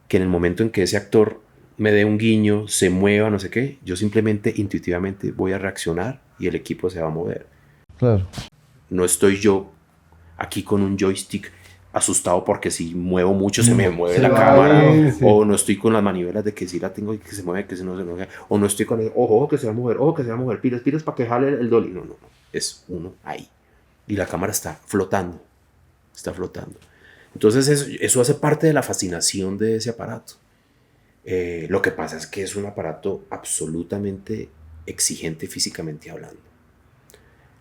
que en el momento en que ese actor me dé un guiño, se mueva, no sé qué, yo simplemente intuitivamente voy a reaccionar y el equipo se va a mover. Claro. No estoy yo aquí con un joystick asustado porque si muevo mucho se me mueve la cámara, sí. o no estoy con las manivelas de que si la tengo y que se mueve, que si no se mueve, o no estoy con el ojo que se va a mover, pilas para que jale el dolly. No, es uno ahí y la cámara está flotando. Entonces eso hace parte de la fascinación de ese aparato. Lo que pasa es que es un aparato absolutamente exigente físicamente hablando.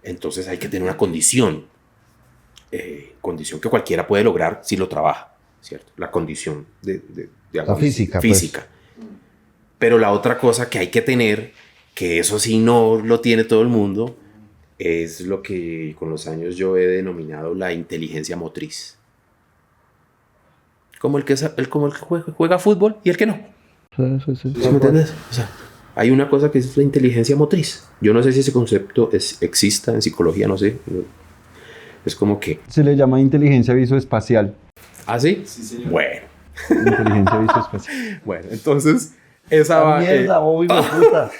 Entonces hay que tener una condición que cualquiera puede lograr si lo trabaja, ¿cierto? La condición La física. física. Pero la otra cosa que hay que tener, que eso sí no lo tiene todo el mundo, es lo que con los años yo he denominado la inteligencia motriz. Como el que juega fútbol y el que no. Sí. ¿Sí me entiendes? O sea, hay una cosa que es la inteligencia motriz. Yo no sé si ese concepto exista en psicología, no sé. Es como que... Se le llama inteligencia visoespacial. ¿Ah, sí? Sí, señor. Bueno. Inteligencia visoespacial. Bueno, entonces... Esa va... Mierda, bobo, hijo de puta.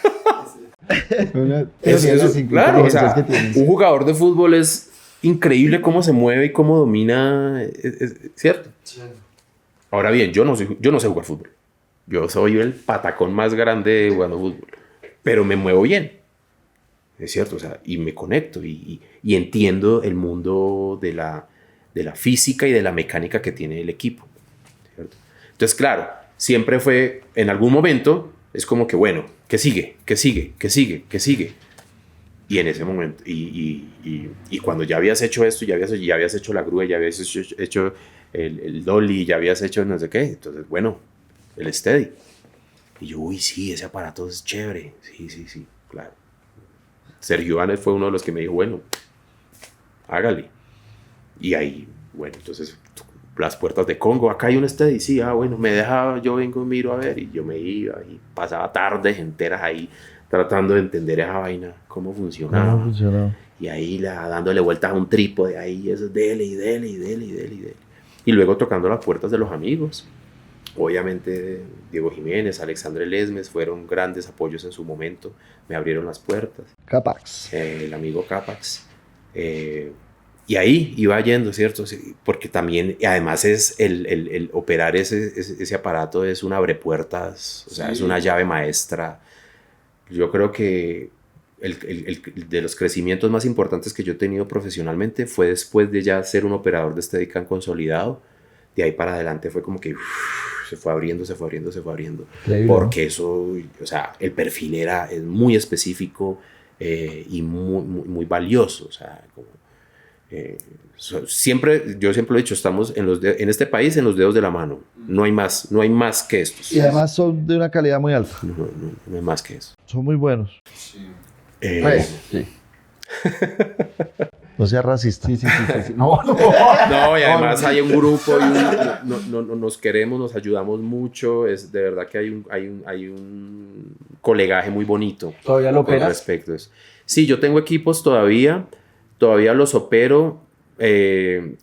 Claro, o sea, que tienes. un jugador de fútbol es increíble cómo se mueve y cómo domina, ¿cierto? Ahora bien, yo no sé jugar fútbol. Yo soy el patacón más grande jugando fútbol. Pero me muevo bien. Es cierto, o sea, y me conecto y entiendo el mundo de la física y de la mecánica que tiene el equipo, ¿cierto? Entonces, claro, siempre fue, en algún momento, es como que, bueno, ¿qué sigue? Y en ese momento, y cuando ya habías hecho esto, ya habías hecho la grúa, ya habías hecho el dolly, ya habías hecho no sé qué, entonces, bueno, el Steady. Y yo, uy, sí, ese aparato es chévere, sí, claro. Sergio Anes fue uno de los que me dijo, bueno, hágale. Y ahí, bueno, entonces las puertas de Congo, acá hay un Steady, sí, bueno, me deja, yo vengo y miro a ver, y yo me iba y pasaba tardes enteras ahí tratando de entender esa vaina, cómo funcionaba. Y ahí dándole vueltas a un trípode, ahí eso, dele. Y luego tocando las puertas de los amigos. Obviamente Diego Jiménez, Alexandre Lesmes fueron grandes apoyos en su momento, me abrieron las puertas. Capax. El amigo Capax. Y ahí iba yendo, ¿cierto? Sí, porque también, además es el operar ese aparato es un abrepuertas, o sea, es una llave maestra. Yo creo que de los crecimientos más importantes que yo he tenido profesionalmente fue después de ya ser un operador de Steadicam consolidado. De ahí para adelante fue como que se fue abriendo, se fue abriendo, se fue abriendo. Increíble, Porque eso, o sea, el perfil es muy específico y muy valioso. O sea, como, yo siempre lo he dicho, estamos en este país en los dedos de la mano. No hay más que estos. Y además son de una calidad muy alta. No hay más que eso. Son muy buenos. Pues, sí. No seas racista. Sí. No. No, y además hay un grupo y nos queremos, nos ayudamos mucho. Es de verdad que hay un colegaje muy bonito. ¿Todavía lo con operas? respecto a eso. Sí, yo tengo equipos todavía los opero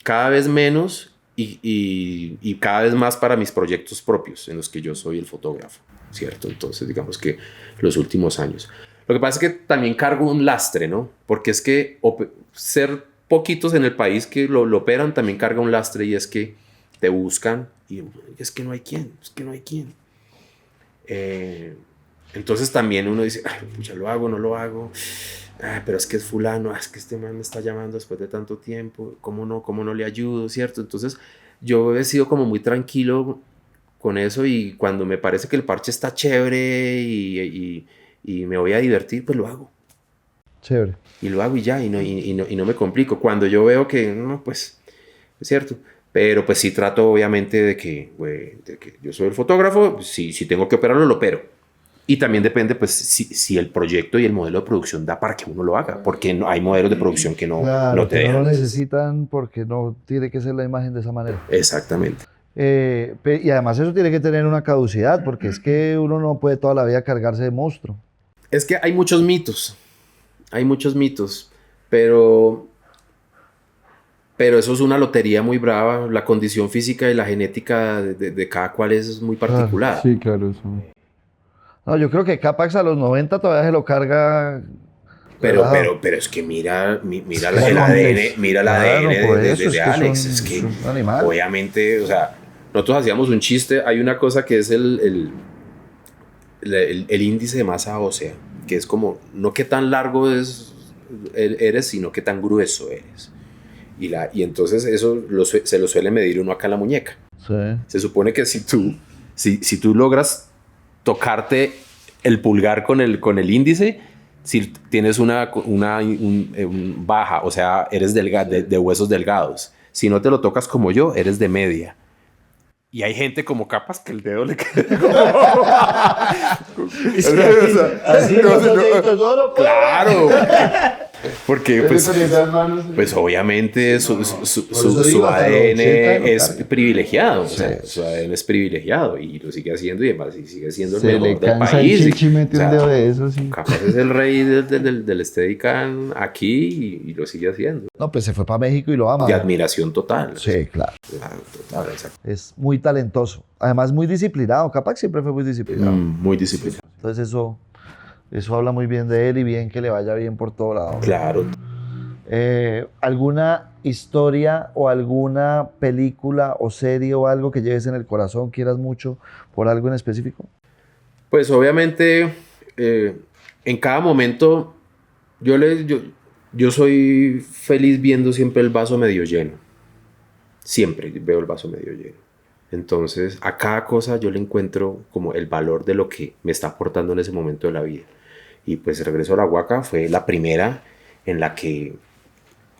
cada vez menos y cada vez más para mis proyectos propios en los que yo soy el fotógrafo, ¿cierto? Entonces, digamos que los últimos años. Lo que pasa es que también cargo un lastre, ¿no? Porque es que ser poquitos en el país que lo operan también carga un lastre y es que te buscan y es que no hay quien. Entonces también uno dice, ay, pucha, ¿lo hago, no lo hago? Pero es que es fulano, es que este man me está llamando después de tanto tiempo, ¿cómo no le ayudo, cierto? Entonces yo he sido como muy tranquilo con eso y cuando me parece que el parche está chévere y me voy a divertir, pues lo hago. Chévere. Y lo hago y ya, y no me complico. Cuando yo veo que, no, pues, es cierto. Pero pues sí trato obviamente de que yo soy el fotógrafo, si tengo que operarlo, lo opero. Y también depende, pues, si el proyecto y el modelo de producción da para que uno lo haga, porque hay modelos de producción que no te que no dejan. lo necesitan porque no tiene que ser la imagen de esa manera. Exactamente. Y además eso tiene que tener una caducidad, porque es que uno no puede toda la vida cargarse de monstruo. Es que hay muchos mitos, pero eso es una lotería muy brava. La condición física y la genética de cada cual es muy particular. Sí, claro, eso. No, yo creo que Capax a los 90 todavía se lo carga. Pero relajado. es que mira el Son ADN, hombres. mira el Claro, ADN por de eso es que Alex. son- Es que son animales. obviamente, o sea, nosotros hacíamos un chiste. Hay una cosa que es el índice de masa ósea, que es como, no qué tan largo eres, sino qué tan grueso eres. Y entonces eso se lo suele medir uno acá en la muñeca. Sí. Se supone que si tú logras tocarte el pulgar con el índice, si tienes una baja, o sea, eres de huesos delgados. Si no te lo tocas como yo, eres de media. Y hay gente como Capas que el dedo le queda Así los deditos solo, pues. claro. Porque pues obviamente su digo, hasta los 80 ADN es claro. privilegiado. O Sí. sea, su ADN es privilegiado y lo sigue haciendo y además y sigue siendo el Se le mejor del cansa el país. chichi, mete O sea, un dedo de eso, sí. Capaz es el rey del Steadicam aquí y lo sigue haciendo. No, pues se fue para México y lo ama. De admiración total. Sí, claro. Claro, total, exacto. Es muy talentoso. Además, muy disciplinado. Capax siempre fue muy disciplinado. Muy disciplinado. Entonces eso habla muy bien de él y bien que le vaya bien por todo lado. Claro. ¿Alguna historia o alguna película o serie o algo que lleves en el corazón, quieras mucho por algo en específico? Pues obviamente en cada momento yo soy feliz viendo siempre el vaso medio lleno. Siempre veo el vaso medio lleno. Entonces a cada cosa yo le encuentro como el valor de lo que me está aportando en ese momento de la vida. Y pues Regreso a la Huaca fue la primera en la que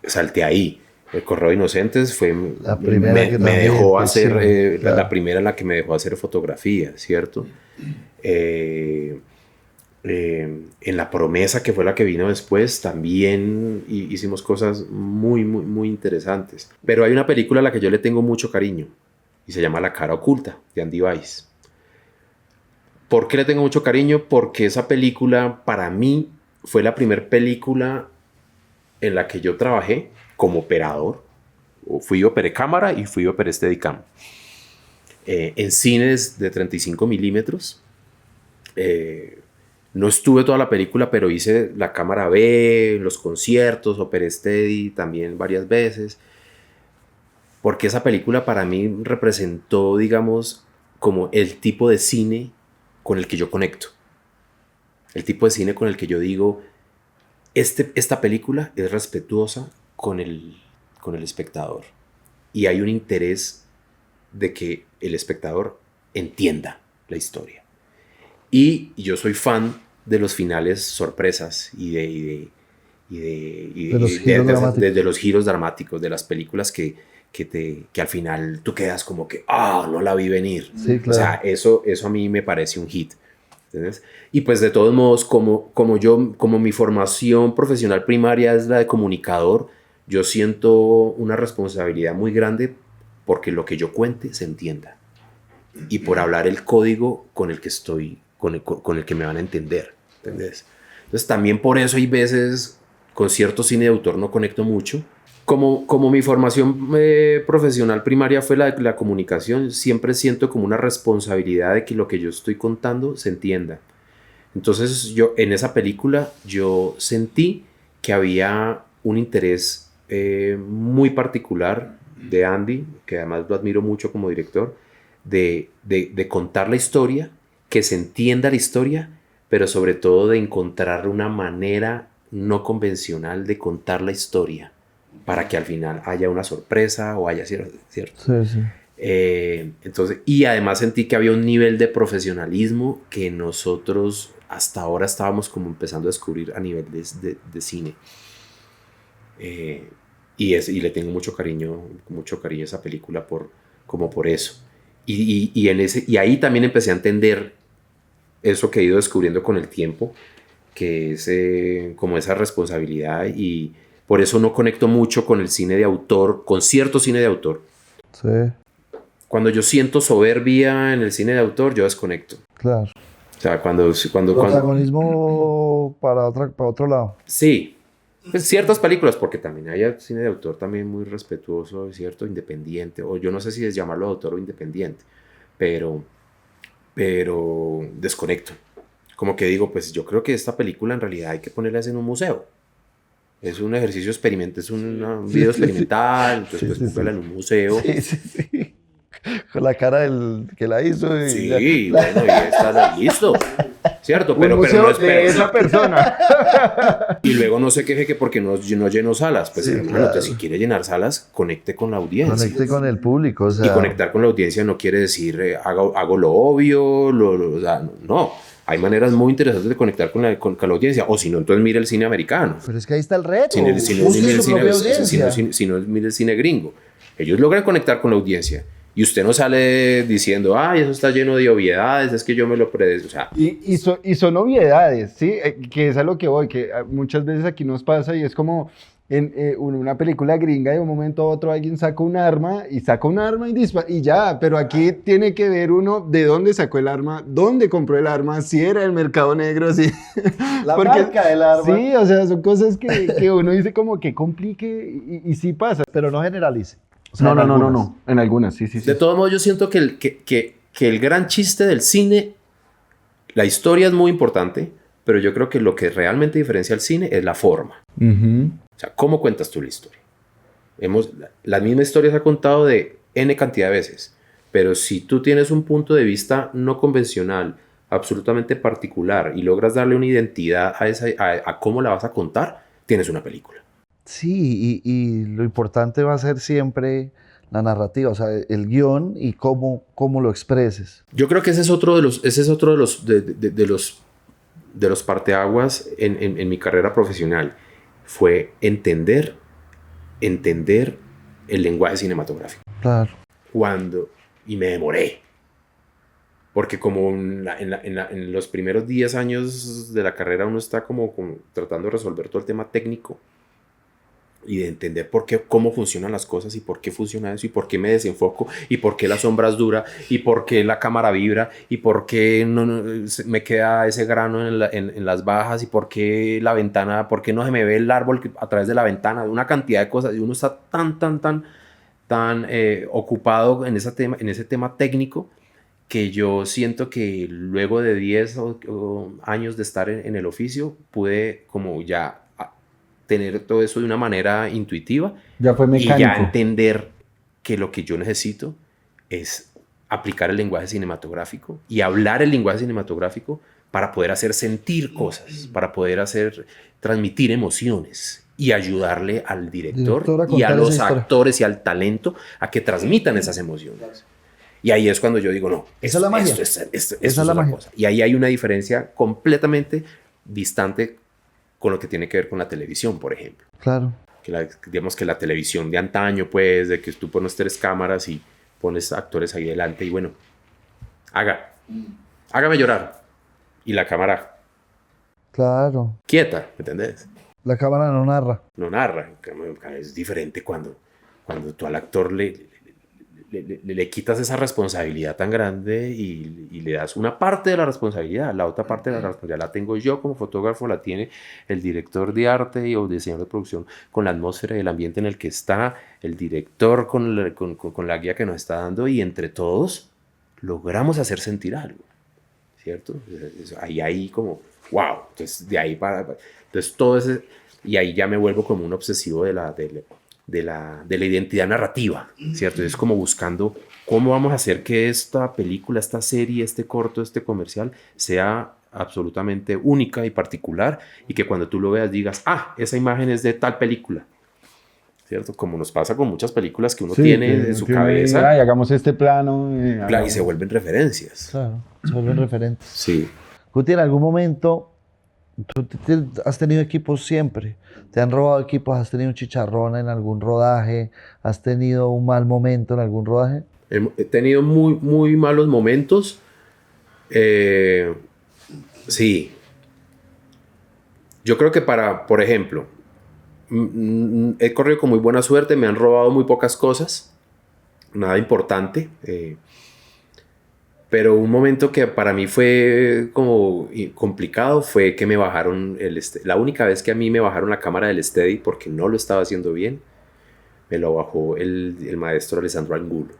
salté ahí. El Correo de Inocentes fue La primera que me también, dejó pues, hacer sí, claro. la primera en la que me dejó hacer fotografía, ¿cierto? En La Promesa, que fue la que vino después, también hicimos cosas muy, muy, muy interesantes. Pero hay una película a la que yo le tengo mucho cariño y se llama La Cara Oculta, de Andy Weiss. ¿Por qué le tengo mucho cariño? Porque esa película para mí fue la primera película en la que yo trabajé como operador. Operé cámara y operé Steadicam. En cines de 35 milímetros. No estuve toda la película, pero hice la cámara B, los conciertos, operé Steady también varias veces. Porque esa película para mí representó, digamos, como el tipo de cine con el que yo conecto. El tipo de cine con el que yo digo, esta película es respetuosa con el espectador. Y hay un interés de que el espectador entienda la historia. Y yo soy fan de los finales sorpresas y de los giros dramáticos, de las películas que al final tú quedas como que, no la vi venir. Sí, claro. O sea, eso a mí me parece un hit. ¿Entiendes? Y pues de todos modos, como mi formación profesional primaria es la de comunicador, yo siento una responsabilidad muy grande porque lo que yo cuente se entienda. Y por hablar el código con el que estoy, con el que me van a entender. ¿Entendés? Entonces también por eso hay veces con cierto cine de autor no conecto mucho. Como mi formación profesional primaria fue la comunicación, siempre siento como una responsabilidad de que lo que yo estoy contando se entienda. Entonces yo en esa película yo sentí que había un interés muy particular de Andy, que además lo admiro mucho como director, de contar la historia, que se entienda la historia, pero sobre todo de encontrar una manera no convencional de contar la historia para que al final haya una sorpresa o haya cierto. Sí. Entonces, y además sentí que había un nivel de profesionalismo que nosotros hasta ahora estábamos como empezando a descubrir a nivel de cine. Y le tengo mucho cariño a esa película por eso. Y ahí también empecé a entender eso que he ido descubriendo con el tiempo, que es como esa responsabilidad, y por eso no conecto mucho con el cine de autor, con cierto cine de autor. Sí. Cuando yo siento soberbia en el cine de autor, yo desconecto. Claro. O sea, cuando Protagonismo para otro lado. Sí. Pues ciertas películas, porque también hay cine de autor también muy respetuoso, cierto, independiente, o yo no sé si es llamarlo autor o independiente, pero desconecto. Como que digo, pues yo creo que esta película en realidad hay que ponerla en un museo. Es un ejercicio experimental, es un video experimental, entonces pues póngala en un museo. Sí. Con la cara del que la hizo. Y sí, bueno, y está listo. ¿Cierto? Pero no es de esa persona. Y luego no se queje que porque no llenó salas. Pues hermano, claro. Si quiere llenar salas, conecte con la audiencia. Conecte con el público. O sea... Y conectar con la audiencia no quiere decir hago lo obvio, o sea, no. Hay maneras muy interesantes de conectar con la audiencia. O si no, entonces mire el cine americano. Pero es que ahí está el reto. Si no, mire el cine gringo. Ellos logran conectar con la audiencia. Y usted no sale diciendo, eso está lleno de obviedades, es que yo me lo predeseo. O sea, y son obviedades, ¿sí? Que es a lo que voy, que muchas veces aquí nos pasa y es como en una película gringa, de un momento a otro alguien saca un arma y dispara y ya, pero aquí tiene que ver uno de dónde sacó el arma, dónde compró el arma, si era el mercado negro, si... La marca del arma. Sí, o sea, son cosas que uno dice como que complique y sí pasa. Pero no generalice. O sea, no. En algunas, sí. De todos modos, yo siento que el gran chiste del cine, la historia es muy importante, pero yo creo que lo que realmente diferencia al cine es la forma. Uh-huh. O sea, ¿cómo cuentas tú la historia? La misma historia se ha contado de N cantidad de veces, pero si tú tienes un punto de vista no convencional, absolutamente particular, y logras darle una identidad a cómo la vas a contar, tienes una película. Sí, y lo importante va a ser siempre la narrativa, o sea, el guión y cómo lo expreses. Yo creo que ese es otro de los parteaguas en mi carrera profesional. Fue entender el lenguaje cinematográfico. Claro. Y me demoré. Porque como en los primeros 10 años de la carrera uno está como tratando de resolver todo el tema técnico y de entender cómo funcionan las cosas y por qué funciona eso y por qué me desenfoco y por qué la sombra es dura y por qué la cámara vibra y por qué no me queda ese grano en las bajas y por qué la ventana, por qué no se me ve el árbol a través de la ventana, una cantidad de cosas, y uno está tan ocupado en ese tema técnico que yo siento que luego de 10 años de estar en el oficio pude como ya tener todo eso de una manera intuitiva. Ya fue mecánico. Y ya entender que lo que yo necesito es aplicar el lenguaje cinematográfico y hablar el lenguaje cinematográfico para poder hacer sentir cosas, para poder transmitir emociones y ayudarle al director y a los actores y al talento a que transmitan esas emociones. Y ahí es cuando yo digo, no, Esa es la magia. esto Esa es es la otra magia. cosa. Y ahí hay una diferencia completamente distante con lo que tiene que ver con la televisión, por ejemplo. Claro. Digamos que la televisión de antaño, pues, de que tú pones 3 cámaras y pones actores ahí delante y bueno, hágame llorar. Y la cámara Claro. quieta, ¿me entendés? La cámara no narra. No narra. Es diferente cuando tú al actor le quitas esa responsabilidad tan grande y le das una parte de la responsabilidad. La otra parte de la responsabilidad la tengo yo como fotógrafo, la tiene el director de arte o diseñador de producción con la atmósfera y el ambiente en el que está, el director con la guía que nos está dando y entre todos logramos hacer sentir algo, ¿cierto? Ahí como, wow. Entonces, de ahí entonces todo ese... Y ahí ya me vuelvo como un obsesivo de la identidad narrativa, ¿cierto? Es como buscando cómo vamos a hacer que esta película, esta serie, este corto, este comercial sea absolutamente única y particular y que cuando tú lo veas digas, esa imagen es de tal película, ¿cierto? Como nos pasa con muchas películas que uno tiene en su cabeza. Ay, hagamos este plano. Claro, y se vuelven referencias. Claro. Se vuelven referentes. Sí. Guti, en algún momento, tú has tenido equipos siempre. Te han robado equipos, has tenido un chicharrón en algún rodaje, has tenido un mal momento en algún rodaje. He tenido muy, muy malos momentos. Sí. Yo creo que por ejemplo, he corrido con muy buena suerte, me han robado muy pocas cosas, nada importante. Pero un momento que para mí fue como complicado fue que me bajaron la única vez que a mí me bajaron la cámara del Steady porque no lo estaba haciendo bien, me lo bajó el maestro Alessandro Angulo.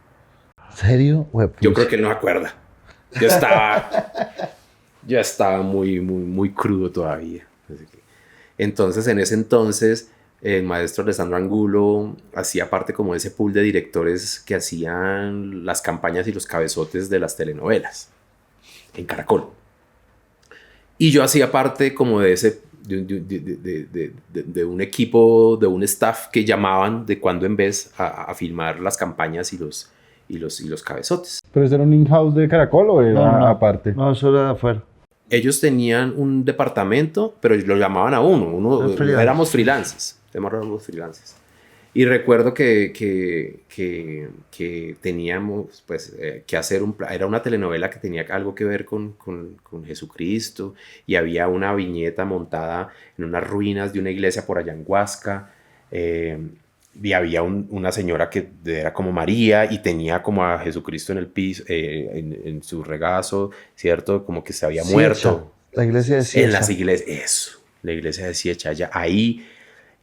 ¿En serio? Yo creo que él no se acuerda. Yo estaba muy, muy, muy crudo todavía. Entonces, en ese entonces, el maestro Alessandro Angulo hacía parte como de ese pool de directores que hacían las campañas y los cabezotes de las telenovelas en Caracol. Y yo hacía parte como de ese de un equipo, de un staff que llamaban de cuando en vez a filmar las campañas y los cabezotes. ¿Pero eso era un in-house de Caracol o era No. aparte? No, eso era de afuera. Ellos tenían un departamento, pero lo llamaban a uno. Éramos freelances. Y recuerdo que teníamos pues, que hacer era una telenovela que tenía algo que ver con Jesucristo y había una viñeta montada en unas ruinas de una iglesia por allá en Huasca. Y había una señora que era como María y tenía como a Jesucristo en el piso, en su regazo, ¿cierto? Como que se había muerto. La iglesia de Siecha. En las iglesias, eso, la iglesia de Siecha, allá, ahí.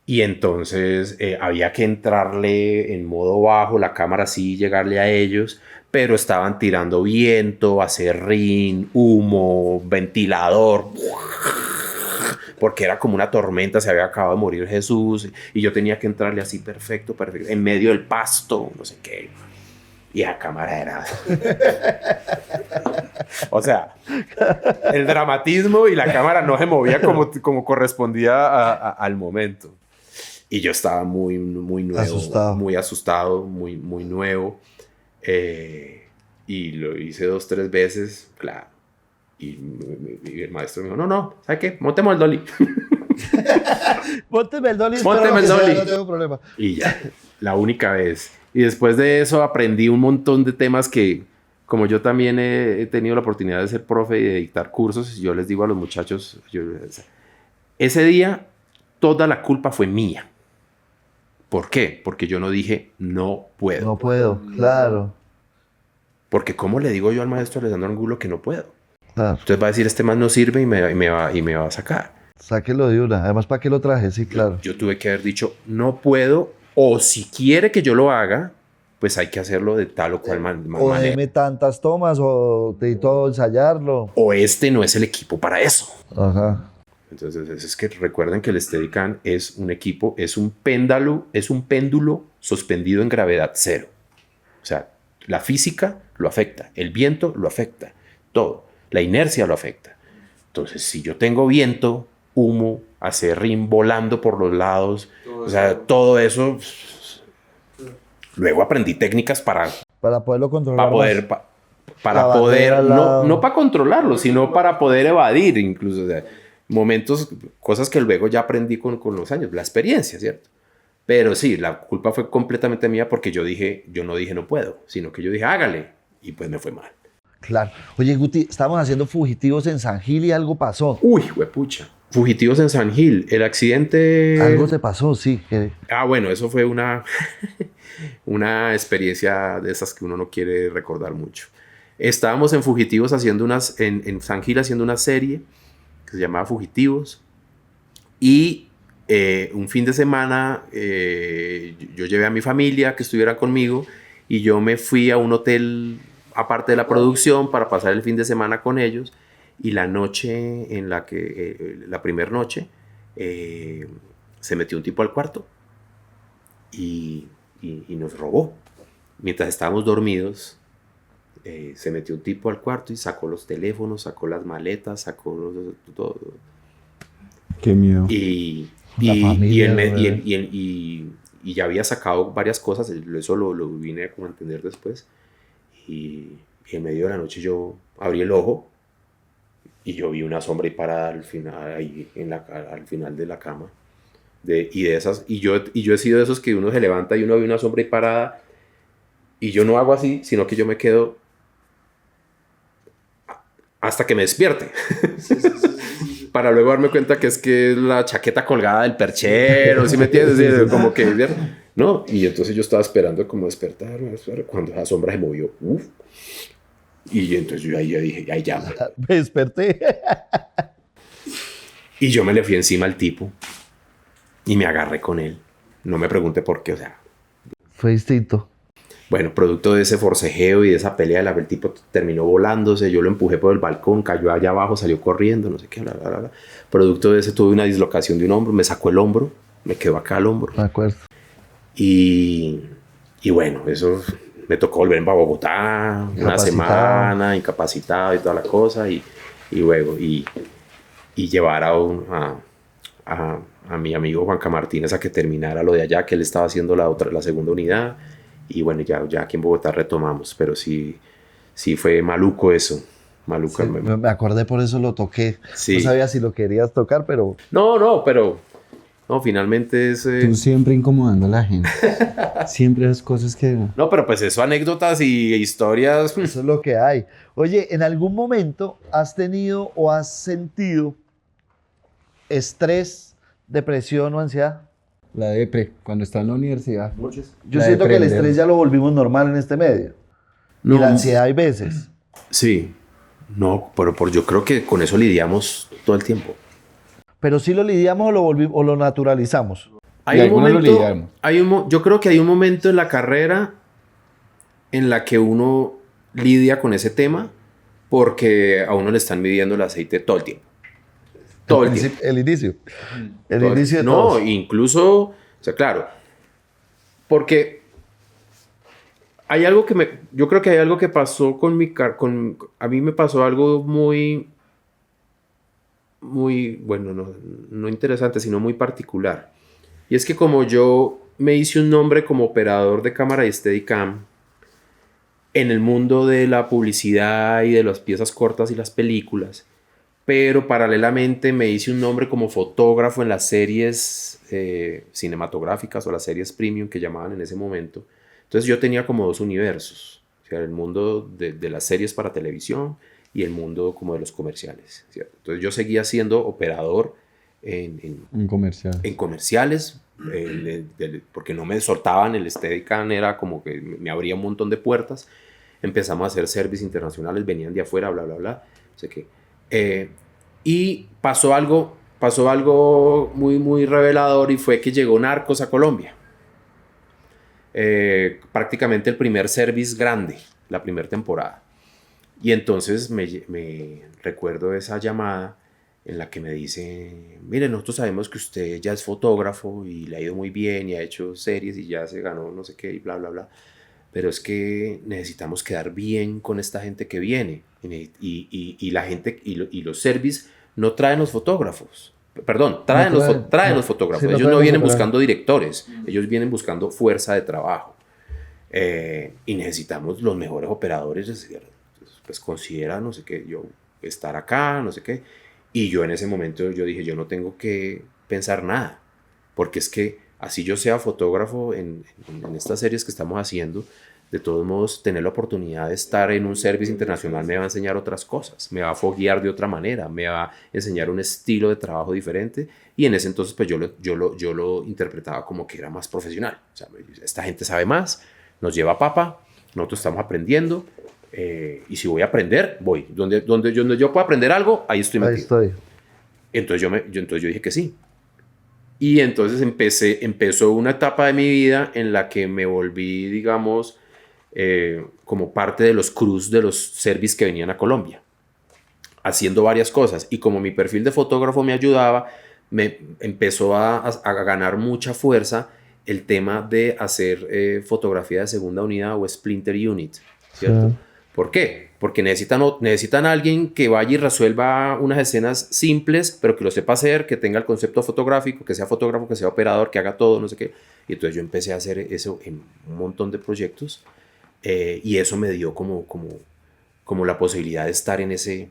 Y entonces había que entrarle en modo bajo, la cámara sí, llegarle a ellos, pero estaban tirando viento, acerrín, humo, ventilador, porque era como una tormenta, se había acabado de morir Jesús, y yo tenía que entrarle así perfecto, en medio del pasto, no sé qué. Y la cámara era... O sea, el dramatismo y la cámara no se movía como correspondía al momento. Y yo estaba muy, muy nuevo, muy asustado, muy, muy nuevo. Y lo hice 2, 3 veces, claro. Y el maestro me dijo, no, ¿sabe qué? Montemos el dolly. Pónteme el dolly. Mónteme el dolly. No tengo problema. Y ya, la única vez. Y después de eso aprendí un montón de temas que, como yo también he tenido la oportunidad de ser profe y de dictar cursos, yo les digo a los muchachos, ese día toda la culpa fue mía. ¿Por qué? Porque yo no dije, no puedo. No puedo, claro. Porque ¿cómo le digo yo al maestro Alessandro Angulo que no puedo? Claro. Entonces va a decir, este man no sirve y me va a sacar. Sáquelo de una. Además, ¿para qué lo traje? Sí, claro. Yo tuve que haber dicho, no puedo, o si quiere que yo lo haga, pues hay que hacerlo de tal o cual manera. O deme tantas tomas, o necesito ensayarlo. O este no es el equipo para eso. Ajá. Entonces, es que recuerden que el Steadicam es un equipo, es un péndulo suspendido en gravedad cero. O sea, la física lo afecta, el viento lo afecta, todo. La inercia lo afecta. Entonces, si yo tengo viento, humo, acerrín volando por los lados, todo todo eso. Luego aprendí técnicas para Para poderlo controlar para poder, más. para La poder, bandera al no, lado. no para controlarlo, sino para poder evadir incluso, o sea, momentos, cosas que luego ya aprendí con los años, la experiencia, ¿cierto? Pero sí, la culpa fue completamente mía porque yo no dije no puedo, sino que yo dije hágale, y pues me fue mal. Claro. Oye, Guti, estábamos haciendo fugitivos en San Gil y algo pasó. Uy, huepucha. Fugitivos en San Gil, el accidente... Algo te pasó, sí. Ah, bueno, eso fue una experiencia de esas que uno no quiere recordar mucho. Estábamos en Fugitivos en San Gil haciendo una serie que se llamaba Fugitivos. Y un fin de semana yo llevé a mi familia que estuviera conmigo y yo me fui a un hotel aparte de la producción para pasar el fin de semana con ellos. Y la noche en la que, la primera noche, se metió un tipo al cuarto y nos robó. Mientras estábamos dormidos, se metió un tipo al cuarto y sacó los teléfonos, sacó las maletas, sacó todo. Qué miedo. Y familia, ya había sacado varias cosas, eso lo vine como a entender después. Y en medio de la noche yo abrí el ojo y yo vi una sombra ahí parada al final, al final de la cama. Y yo he sido de esos que uno se levanta y uno ve una sombra ahí parada y yo no hago así, sino que yo me quedo hasta que me despierte. Para luego darme cuenta que es la chaqueta colgada del perchero, ¿sí me entiendes? Sí, como que, ¿no? Y entonces yo estaba esperando como despertar, cuando la sombra se movió, y entonces yo ahí ya dije, ahí ya. Me desperté. Y yo me le fui encima al tipo y me agarré con él. No me pregunte por qué, o sea. Fue distinto. Bueno, producto de ese forcejeo y de esa pelea, el tipo terminó volándose, yo lo empujé por el balcón, cayó allá abajo, salió corriendo, no sé qué, bla, bla, bla. Producto de ese tuve una dislocación de un hombro, me sacó el hombro, me quedó acá el hombro. Me acuerdo. Y bueno, eso me tocó volver a Bogotá una semana, incapacitado y toda la cosa, y luego, y llevar a mi amigo Juanca Martínez a que terminara lo de allá, que él estaba haciendo la segunda unidad. Y bueno, ya aquí en Bogotá retomamos, pero sí fue maluco eso. Maluco. Sí, me acordé, por eso lo toqué. Sí. No sabía si lo querías tocar, pero... No, finalmente es... Tú siempre incomodando a la gente. Siempre esas cosas que... No, pero pues eso, anécdotas y historias... Eso es lo que hay. Oye, ¿en algún momento has tenido o has sentido estrés, depresión o ansiedad? La depre, cuando está en la universidad. Yo siento que el estrés ya lo volvimos normal en este medio. No. Y la ansiedad hay veces. Sí. No, pero yo creo que con eso lidiamos todo el tiempo. Pero sí lo lidiamos o lo naturalizamos. Hay un momento, yo creo que hay un momento en la carrera en la que uno lidia con ese tema porque a uno le están midiendo el aceite todo el tiempo. Todo el tiempo. El inicio. El Todo inicio de no, todo. incluso, o sea, claro, porque hay algo yo creo que hay algo que pasó a mí me pasó algo muy, bueno, no interesante, sino muy particular. Y es que como yo me hice un nombre como operador de cámara y Steadicam en el mundo de la publicidad y de las piezas cortas y las películas, pero paralelamente me hice un nombre como fotógrafo en las series cinematográficas o las series premium que llamaban en ese momento. Entonces yo tenía como dos universos, o sea, el mundo de las series para televisión y el mundo como de los comerciales, ¿cierto? Entonces yo seguía siendo operador en comerciales, porque no me soltaban el Steadicam, era como que me abría un montón de puertas. Empezamos a hacer servicios internacionales, venían de afuera, bla, bla, bla. O sea que, y pasó algo muy, muy revelador y fue que llegó Narcos a Colombia. Prácticamente el primer service grande, la primera temporada. Y entonces me recuerdo esa llamada en la que me dice, mire, nosotros sabemos que usted ya es fotógrafo y le ha ido muy bien y ha hecho series y ya se ganó no sé qué y bla, bla, bla. Pero es que necesitamos quedar bien con esta gente que viene. Y la gente y los service no traen los fotógrafos. Perdón, traen los fotógrafos. Sí, ellos no vienen buscando directores, ellos vienen buscando fuerza de trabajo. y necesitamos los mejores operadores. Pues considera, no sé qué, yo estar acá, no sé qué. Y yo en ese momento yo dije, yo no tengo que pensar nada, porque es que así yo sea fotógrafo en estas series que estamos haciendo, de todos modos, tener la oportunidad de estar en un service internacional me va a enseñar otras cosas, me va a foguear de otra manera, me va a enseñar un estilo de trabajo diferente, y en ese entonces pues yo lo interpretaba como que era más profesional. O sea, esta gente sabe más, nos lleva papa, nosotros estamos aprendiendo, y si voy a aprender, voy. Donde yo pueda aprender algo, ahí estoy metido. Ahí estoy. Entonces yo dije que sí. Y entonces empezó una etapa de mi vida en la que me volví, digamos, como parte de los crews de los service que venían a Colombia, haciendo varias cosas. Y como mi perfil de fotógrafo me ayudaba, me empezó a ganar mucha fuerza el tema de hacer fotografía de segunda unidad o splinter unit, ¿cierto? Sí. ¿Por qué? Porque necesitan a alguien que vaya y resuelva unas escenas simples, pero que lo sepa hacer, que tenga el concepto fotográfico, que sea fotógrafo, que sea operador, que haga todo, no sé qué. Y entonces yo empecé a hacer eso en un montón de proyectos, y eso me dio como la posibilidad de estar en ese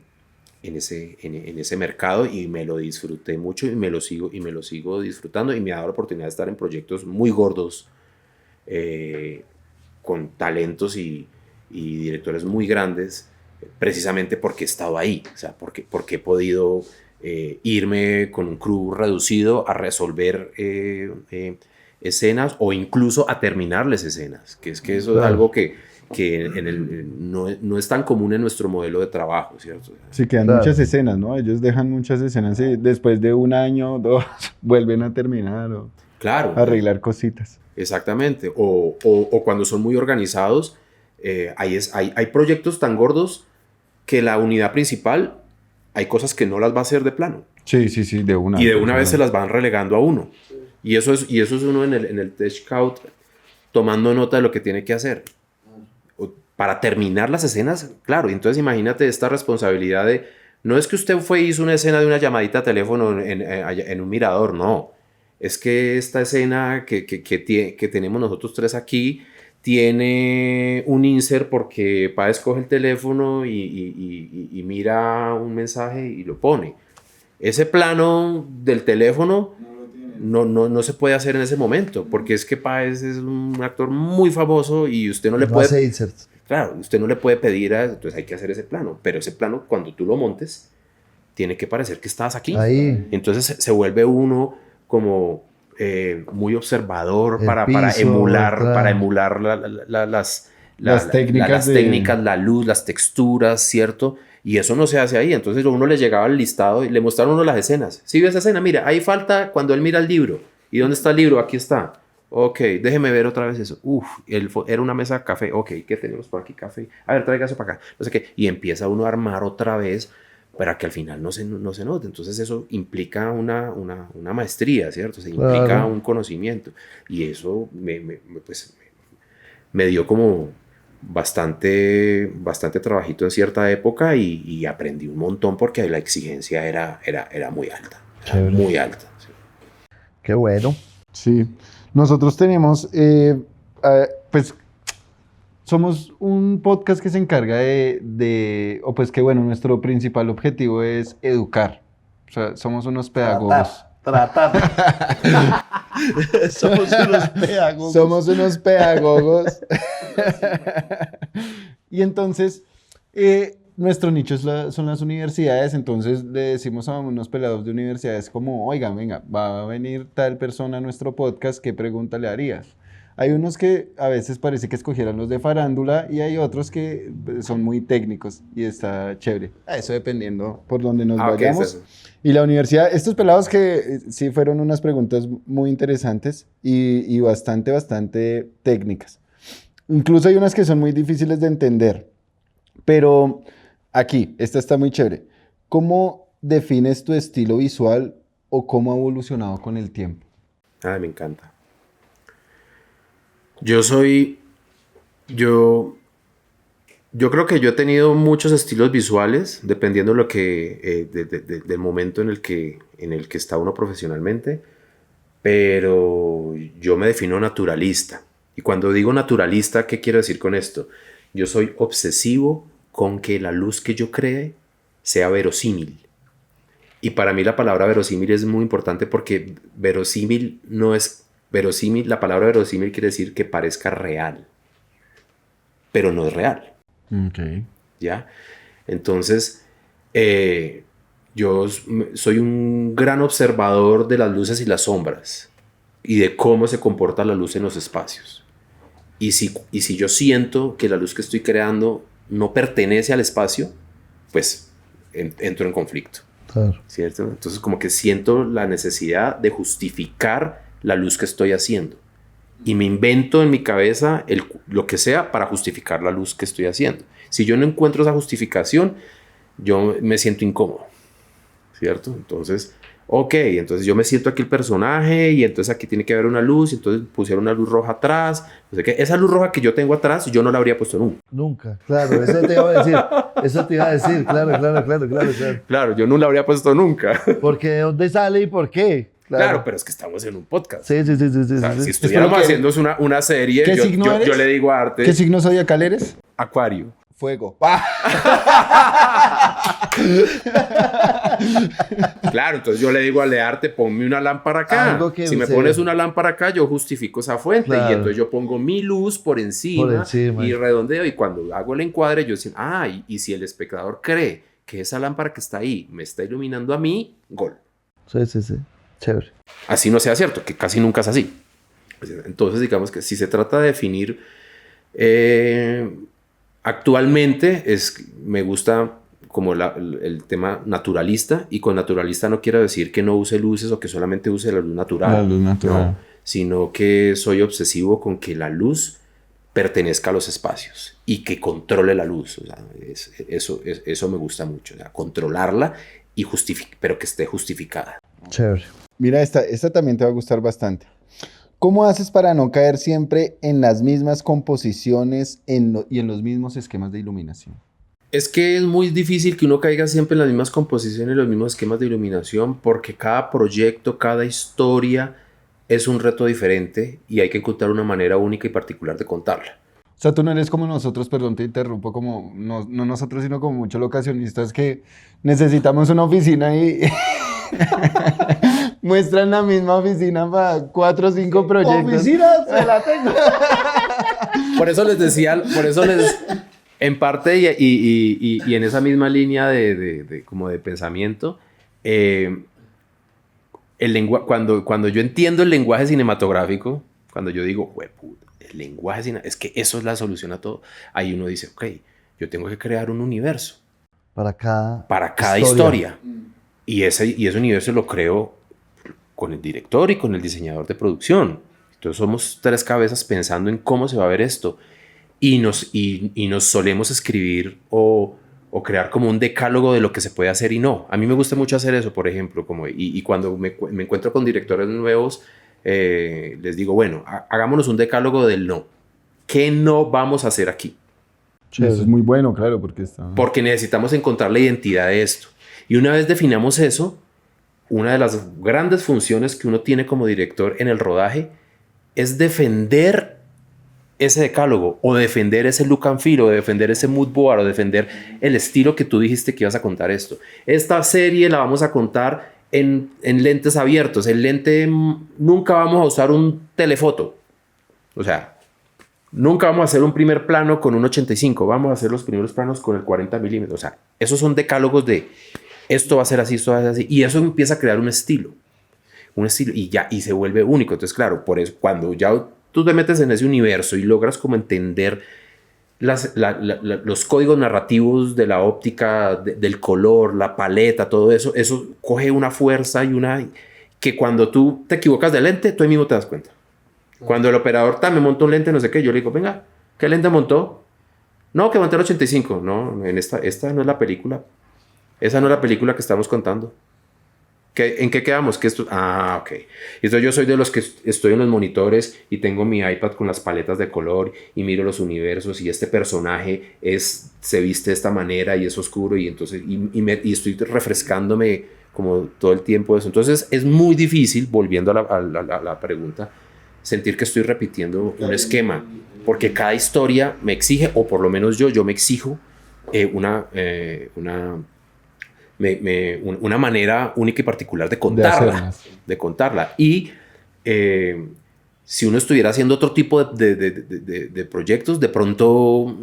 mercado, y me lo disfruté mucho y me lo sigo disfrutando, y me ha dado la oportunidad de estar en proyectos muy gordos, con talentos y directores muy grandes, precisamente porque he estado ahí, o sea, porque he podido irme con un crew reducido a resolver escenas, o incluso a terminarles escenas, que es que eso es algo que no es tan común en nuestro modelo de trabajo, ¿cierto? Sí, quedan muchas escenas, ¿no? Ellos dejan muchas escenas y después de un año, 2, vuelven a terminar o Claro. arreglar cositas. Exactamente. O cuando son muy organizados, hay proyectos tan gordos que la unidad principal, hay cosas que no las va a hacer de plano. Sí, de una. Y de una vez se las van relegando a uno. Y eso es uno en el tech scout tomando nota de lo que tiene que hacer. Para terminar las escenas, claro. Entonces imagínate esta responsabilidad de, no es que usted hizo una escena de una llamadita a teléfono en un mirador, no. Es que esta escena que tenemos nosotros tres aquí tiene un insert porque Páez coge el teléfono y mira un mensaje y lo pone. Ese plano del teléfono no se puede hacer en ese momento, porque es que Páez es un actor muy famoso y usted no le puede... hace inserts. Claro, usted no le puede pedir, entonces hay que hacer ese plano, pero ese plano cuando tú lo montes tiene que parecer que estás aquí. Ahí. Entonces se vuelve uno como muy observador El para piso, emular, claro. para emular las técnicas, la luz, las texturas, ¿cierto? Y eso no se hace ahí. Entonces uno le llegaba el listado y le mostraron a uno las escenas. ¿Sí ves esa escena? Mira, ahí falta cuando él mira el libro. ¿Y dónde está el libro? Aquí está. Ok, déjeme ver otra vez eso. Era una mesa de café. Ok, ¿qué tenemos por aquí? Café. A ver, tráigase para acá. No sé qué. Y empieza uno a armar otra vez para que al final no se note. Entonces eso implica una maestría, ¿cierto? Se implica Claro. un conocimiento. Y eso me dio como bastante trabajito en cierta época, y aprendí un montón porque la exigencia era muy alta. Chévere. Muy alta. Sí. Qué bueno. Sí. Nosotros tenemos, pues, somos un podcast que se encarga o pues que bueno, nuestro principal objetivo es educar. O sea, somos unos pedagogos. Tratar. Somos unos pedagogos. Somos unos pedagogos. Y entonces, nuestro nicho son las universidades, entonces le decimos a unos pelados de universidades como, oigan, venga, va a venir tal persona a nuestro podcast, ¿qué pregunta le harías? Hay unos que a veces parece que escogieran los de farándula y hay otros que son muy técnicos y está chévere. Eso dependiendo por donde nos vayamos. Ok, Y la universidad, estos pelados que sí fueron unas preguntas muy interesantes y bastante técnicas. Incluso hay unas que son muy difíciles de entender. Pero aquí, esta está muy chévere. ¿Cómo defines tu estilo visual o cómo ha evolucionado con el tiempo? Ay, me encanta. Yo creo que yo he tenido muchos estilos visuales, dependiendo del momento en el que está uno profesionalmente, pero yo me defino naturalista. Y cuando digo naturalista, ¿qué quiero decir con esto? Yo soy obsesivo con que la luz que yo cree sea verosímil. Y para mí la palabra verosímil es muy importante porque verosímil no es verosímil. La palabra verosímil quiere decir que parezca real, pero no es real. Ok. ¿Ya? Entonces, yo soy un gran observador de las luces y las sombras y de cómo se comporta la luz en los espacios. Y si yo siento que la luz que estoy creando no pertenece al espacio, pues entro en conflicto. Claro. ¿Cierto? Entonces como que siento la necesidad de justificar la luz que estoy haciendo. Y me invento en mi cabeza lo que sea para justificar la luz que estoy haciendo. Si yo no encuentro esa justificación, yo me siento incómodo. ¿Cierto? Entonces, ok, entonces yo me siento aquí el personaje y entonces aquí tiene que haber una luz y entonces pusieron una luz roja atrás. No sé qué. Esa luz roja que yo tengo atrás, yo no la habría puesto nunca. Nunca, claro, eso te iba a decir. Eso te iba a decir, claro. Claro, yo no la habría puesto nunca. Porque ¿de dónde sale y por qué? Claro, pero es que estamos en un podcast. Sí. O sea, Sí. si estuviéramos ¿qué- haciendo una serie, ¿qué signo eres? yo le digo a Arte, ¿Qué signo zodiacal eres? Acuario. Fuego. Claro, entonces yo le digo a Learte, ponme una lámpara acá. Algo que Si me se- pones una lámpara acá, yo justifico esa fuente. Claro. Y entonces yo pongo mi luz por encima y redondeo. Y cuando hago el encuadre, yo digo, y si el espectador cree que esa lámpara que está ahí me está iluminando a mí, gol. Sí. Chévere. Así no sea cierto, que casi nunca es así. Entonces, digamos que si se trata de definir, actualmente me gusta como el tema naturalista, y con naturalista no quiero decir que no use luces o que solamente use la luz natural. La luz natural. No, sino que soy obsesivo con que la luz pertenezca a los espacios y que controle la luz. O sea, eso me gusta mucho, o sea, controlarla y pero que esté justificada. Chévere. Mira, esta también te va a gustar bastante. ¿Cómo haces para no caer siempre en las mismas composiciones y en los mismos esquemas de iluminación? Es que es muy difícil que uno caiga siempre en las mismas composiciones y los mismos esquemas de iluminación, porque cada proyecto, cada historia es un reto diferente y hay que encontrar una manera única y particular de contarla. O sea, tú no eres como nosotros, perdón, te interrumpo, como no nosotros, sino como muchos locacionistas que necesitamos una oficina y muestran la misma oficina para 4 o 5 proyectos. Oficina, se la tengo. Por eso les decía, en parte y en esa misma línea como de pensamiento, cuando yo entiendo el lenguaje cinematográfico, cuando yo digo, el lenguaje cinematográfico, es que eso es la solución a todo, ahí uno dice, ok, yo tengo que crear un universo Para cada historia. Y ese universo lo creo con el director y con el diseñador de producción. Entonces somos 3 cabezas pensando en cómo se va a ver esto. Y nos solemos escribir o crear como un decálogo de lo que se puede hacer y no. A mí me gusta mucho hacer eso, por ejemplo. Y cuando me encuentro con directores nuevos, les digo, bueno, hagámonos un decálogo del no. ¿Qué no vamos a hacer aquí? Eso es muy bueno, claro, porque necesitamos encontrar la identidad de esto. Y una vez definamos eso, una de las grandes funciones que uno tiene como director en el rodaje es defender ese decálogo, o defender ese look and feel, o defender ese mood board, o defender el estilo que tú dijiste que ibas a contar esto. Esta serie la vamos a contar en lentes abiertos. El lente, nunca vamos a usar un telefoto. O sea, nunca vamos a hacer un primer plano con un 85. Vamos a hacer los primeros planos con el 40 milímetros. O sea, esos son decálogos de esto va a ser así, esto va a ser así. Y eso empieza a crear un estilo y se vuelve único. Entonces, claro, por eso, cuando ya tú te metes en ese universo y logras como entender los códigos narrativos de la óptica, del color, la paleta, todo eso coge una fuerza que cuando tú te equivocas de lente, tú ahí mismo te das cuenta. Cuando el operador me monta un lente, no sé qué, yo le digo, venga, ¿qué lente montó? No, que monté el 85. No, esta no es la película. Esa no es la película que estamos contando. ¿En qué quedamos? Ok. Entonces yo soy de los que estoy en los monitores y tengo mi iPad con las paletas de color y miro los universos y este personaje se viste de esta manera y es oscuro y entonces y estoy refrescándome como todo el tiempo eso. Entonces es muy difícil, volviendo a la pregunta, sentir que estoy repitiendo un esquema, porque cada historia me exige, o por lo menos yo me exijo una manera única y particular de contarla. Y si uno estuviera haciendo otro tipo de proyectos, de pronto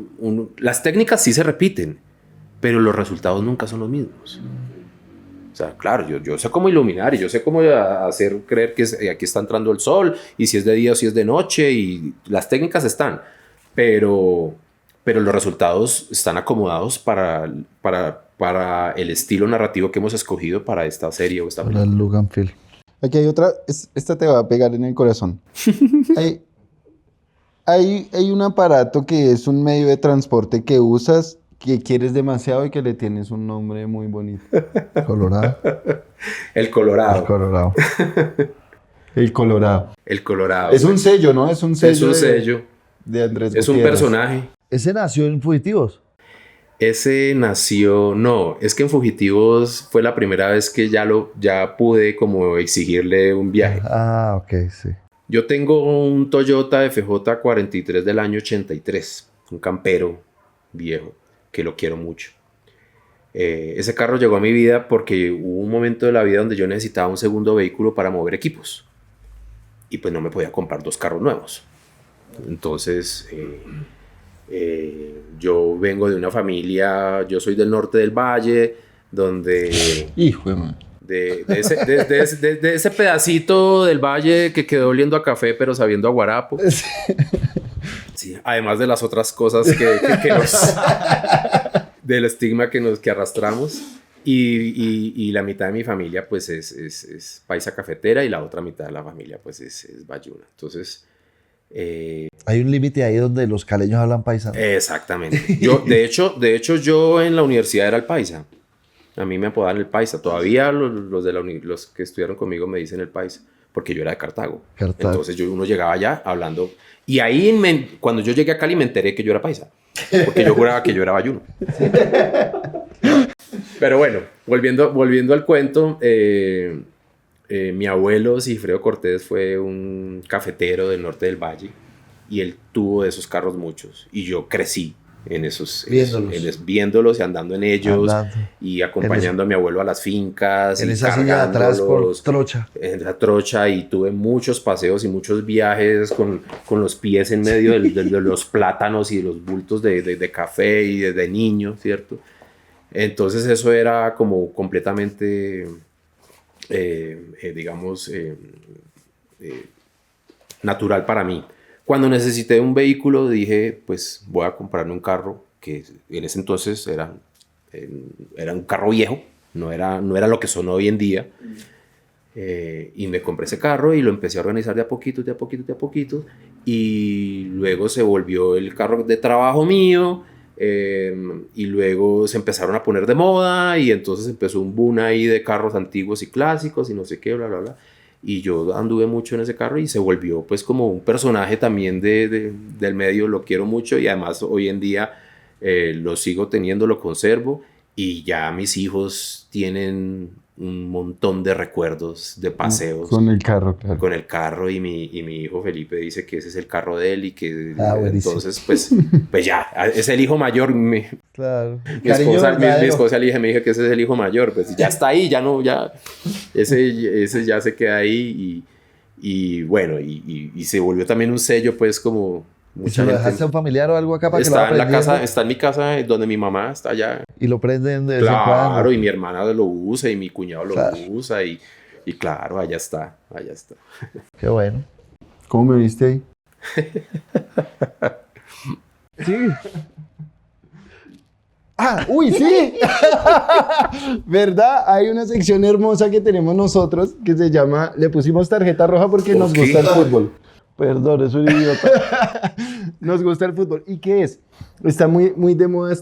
las técnicas sí se repiten, pero los resultados nunca son los mismos. O sea, claro, yo sé cómo iluminar y yo sé cómo hacer creer que aquí está entrando el sol y si es de día o si es de noche, y las técnicas están, pero los resultados están acomodados para el estilo narrativo que hemos escogido para esta serie o esta Para el look and feel. Aquí hay otra, esta te va a pegar en el corazón. Hay un aparato que es un medio de transporte que usas, que quieres demasiado y que le tienes un nombre muy bonito. Colorado. El Colorado. El Colorado. El Colorado. El Colorado. Es un sello, ¿no? Es un sello. Es un sello. De Andrés Es un Gutiérrez. personaje. Ese nació en Fugitivos. Ese nació, no, es que en Fugitivos fue la primera vez que ya pude como exigirle un viaje. Ah, ok, sí. Yo tengo un Toyota FJ 43 del año 83, un campero viejo, que lo quiero mucho. Ese carro llegó a mi vida porque hubo un momento de la vida donde yo necesitaba un segundo vehículo para mover equipos. Y pues no me podía comprar 2 carros nuevos. Entonces, yo vengo de una familia, yo soy del norte del valle, donde... Hijo de madre. De ese pedacito del valle que quedó oliendo a café pero sabiendo a guarapo. Sí, además de las otras cosas que nos... del estigma que arrastramos. Y la mitad de mi familia pues es paisa cafetera y la otra mitad de la familia pues es bayuna. Entonces... Hay un límite ahí donde los caleños hablan paisa. Exactamente. De hecho, yo en la universidad era el paisa. A mí me apodaban el paisa. Todavía los que estudiaron conmigo me dicen el paisa, porque yo era de Cartago. Entonces uno llegaba allá hablando. Y ahí, cuando yo llegué a Cali, me enteré que yo era paisa, porque yo juraba que yo era bayuno. Pero bueno, volviendo al cuento, mi abuelo Sigfredo Cortés fue un cafetero del norte del valle y él tuvo de esos carros muchos y yo crecí en esos viéndolos y andando en ellos y acompañando a mi abuelo a las fincas en y esa silla de atrás por trocha, en la trocha, y tuve muchos paseos y muchos viajes con los pies en medio de los plátanos y de los bultos de café y de niño, ¿cierto? Entonces eso era como completamente natural para mí. Cuando necesité un vehículo dije, pues voy a comprarme un carro que en ese entonces era un carro viejo, no era lo que son hoy en día. Y me compré ese carro y lo empecé a organizar de a poquito, y luego se volvió el carro de trabajo mío. Y luego se empezaron a poner de moda y entonces empezó un boom ahí de carros antiguos y clásicos y no sé qué, bla, bla, bla. Y yo anduve mucho en ese carro y se volvió pues como un personaje también del medio. Lo quiero mucho y además hoy en día lo sigo teniendo, lo conservo, y ya mis hijos tienen un montón de recuerdos de paseos con el carro, claro. Con el carro, y mi hijo Felipe dice que ese es el carro de él y que entonces pues ya, es el hijo mayor. Claro. Mi esposa le dije que ese es el hijo mayor, pues ya está ahí, ese ya se queda ahí y bueno, y se volvió también un sello pues como... ¿Y se lo dejaste a un familiar o algo acá para que lo vaya aprendiendo? Está en mi casa donde mi mamá está allá. Y lo prenden de vez en cuando. Claro, y mi hermana lo usa y mi cuñado lo usa y claro, allá está. Qué bueno. ¿Cómo me viste ahí? Sí. ¡Uy, sí! ¿Verdad? Hay una sección hermosa que tenemos nosotros que se llama... Le pusimos tarjeta roja porque nos gusta el fútbol. Perdón, es un idiota. Nos gusta el fútbol. ¿Y qué es? Está muy, muy de moda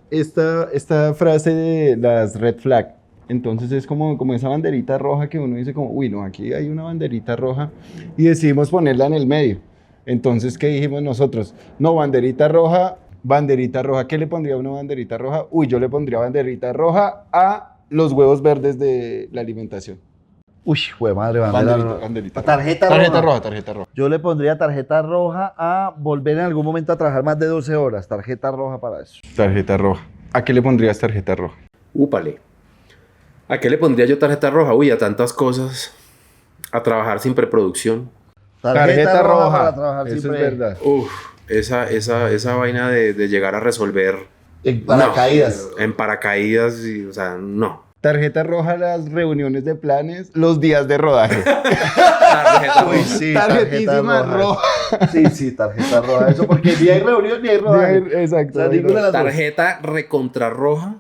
esta frase de las red flag. Entonces es como esa banderita roja que uno dice como, uy, no, aquí hay una banderita roja, y decidimos ponerla en el medio. Entonces, ¿qué dijimos nosotros? No, banderita roja. ¿Qué le pondría a una banderita roja? Uy, yo le pondría banderita roja a los huevos verdes de la alimentación. Uy, jue madre, bandera roja. Banderita roja. Tarjeta roja. Tarjeta roja. Yo le pondría tarjeta roja a volver en algún momento a trabajar más de 12 horas. Tarjeta roja para eso. Tarjeta roja. ¿A qué le pondrías tarjeta roja? Úpale. ¿A qué le pondría yo tarjeta roja? Uy, a tantas cosas. A trabajar sin preproducción. Tarjeta roja para trabajar Eso siempre. es verdad. Uf, esa vaina de llegar a resolver En paracaídas. en paracaídas, o sea, no. Tarjeta roja, las reuniones de planes, los días de rodaje. Tarjeta Uy, roja. sí, Tarjetísima roja. Sí, tarjeta roja. Eso porque ni hay reunión ni hay rodaje. Exacto. O sea, ninguna de las dos. Tarjeta recontrarroja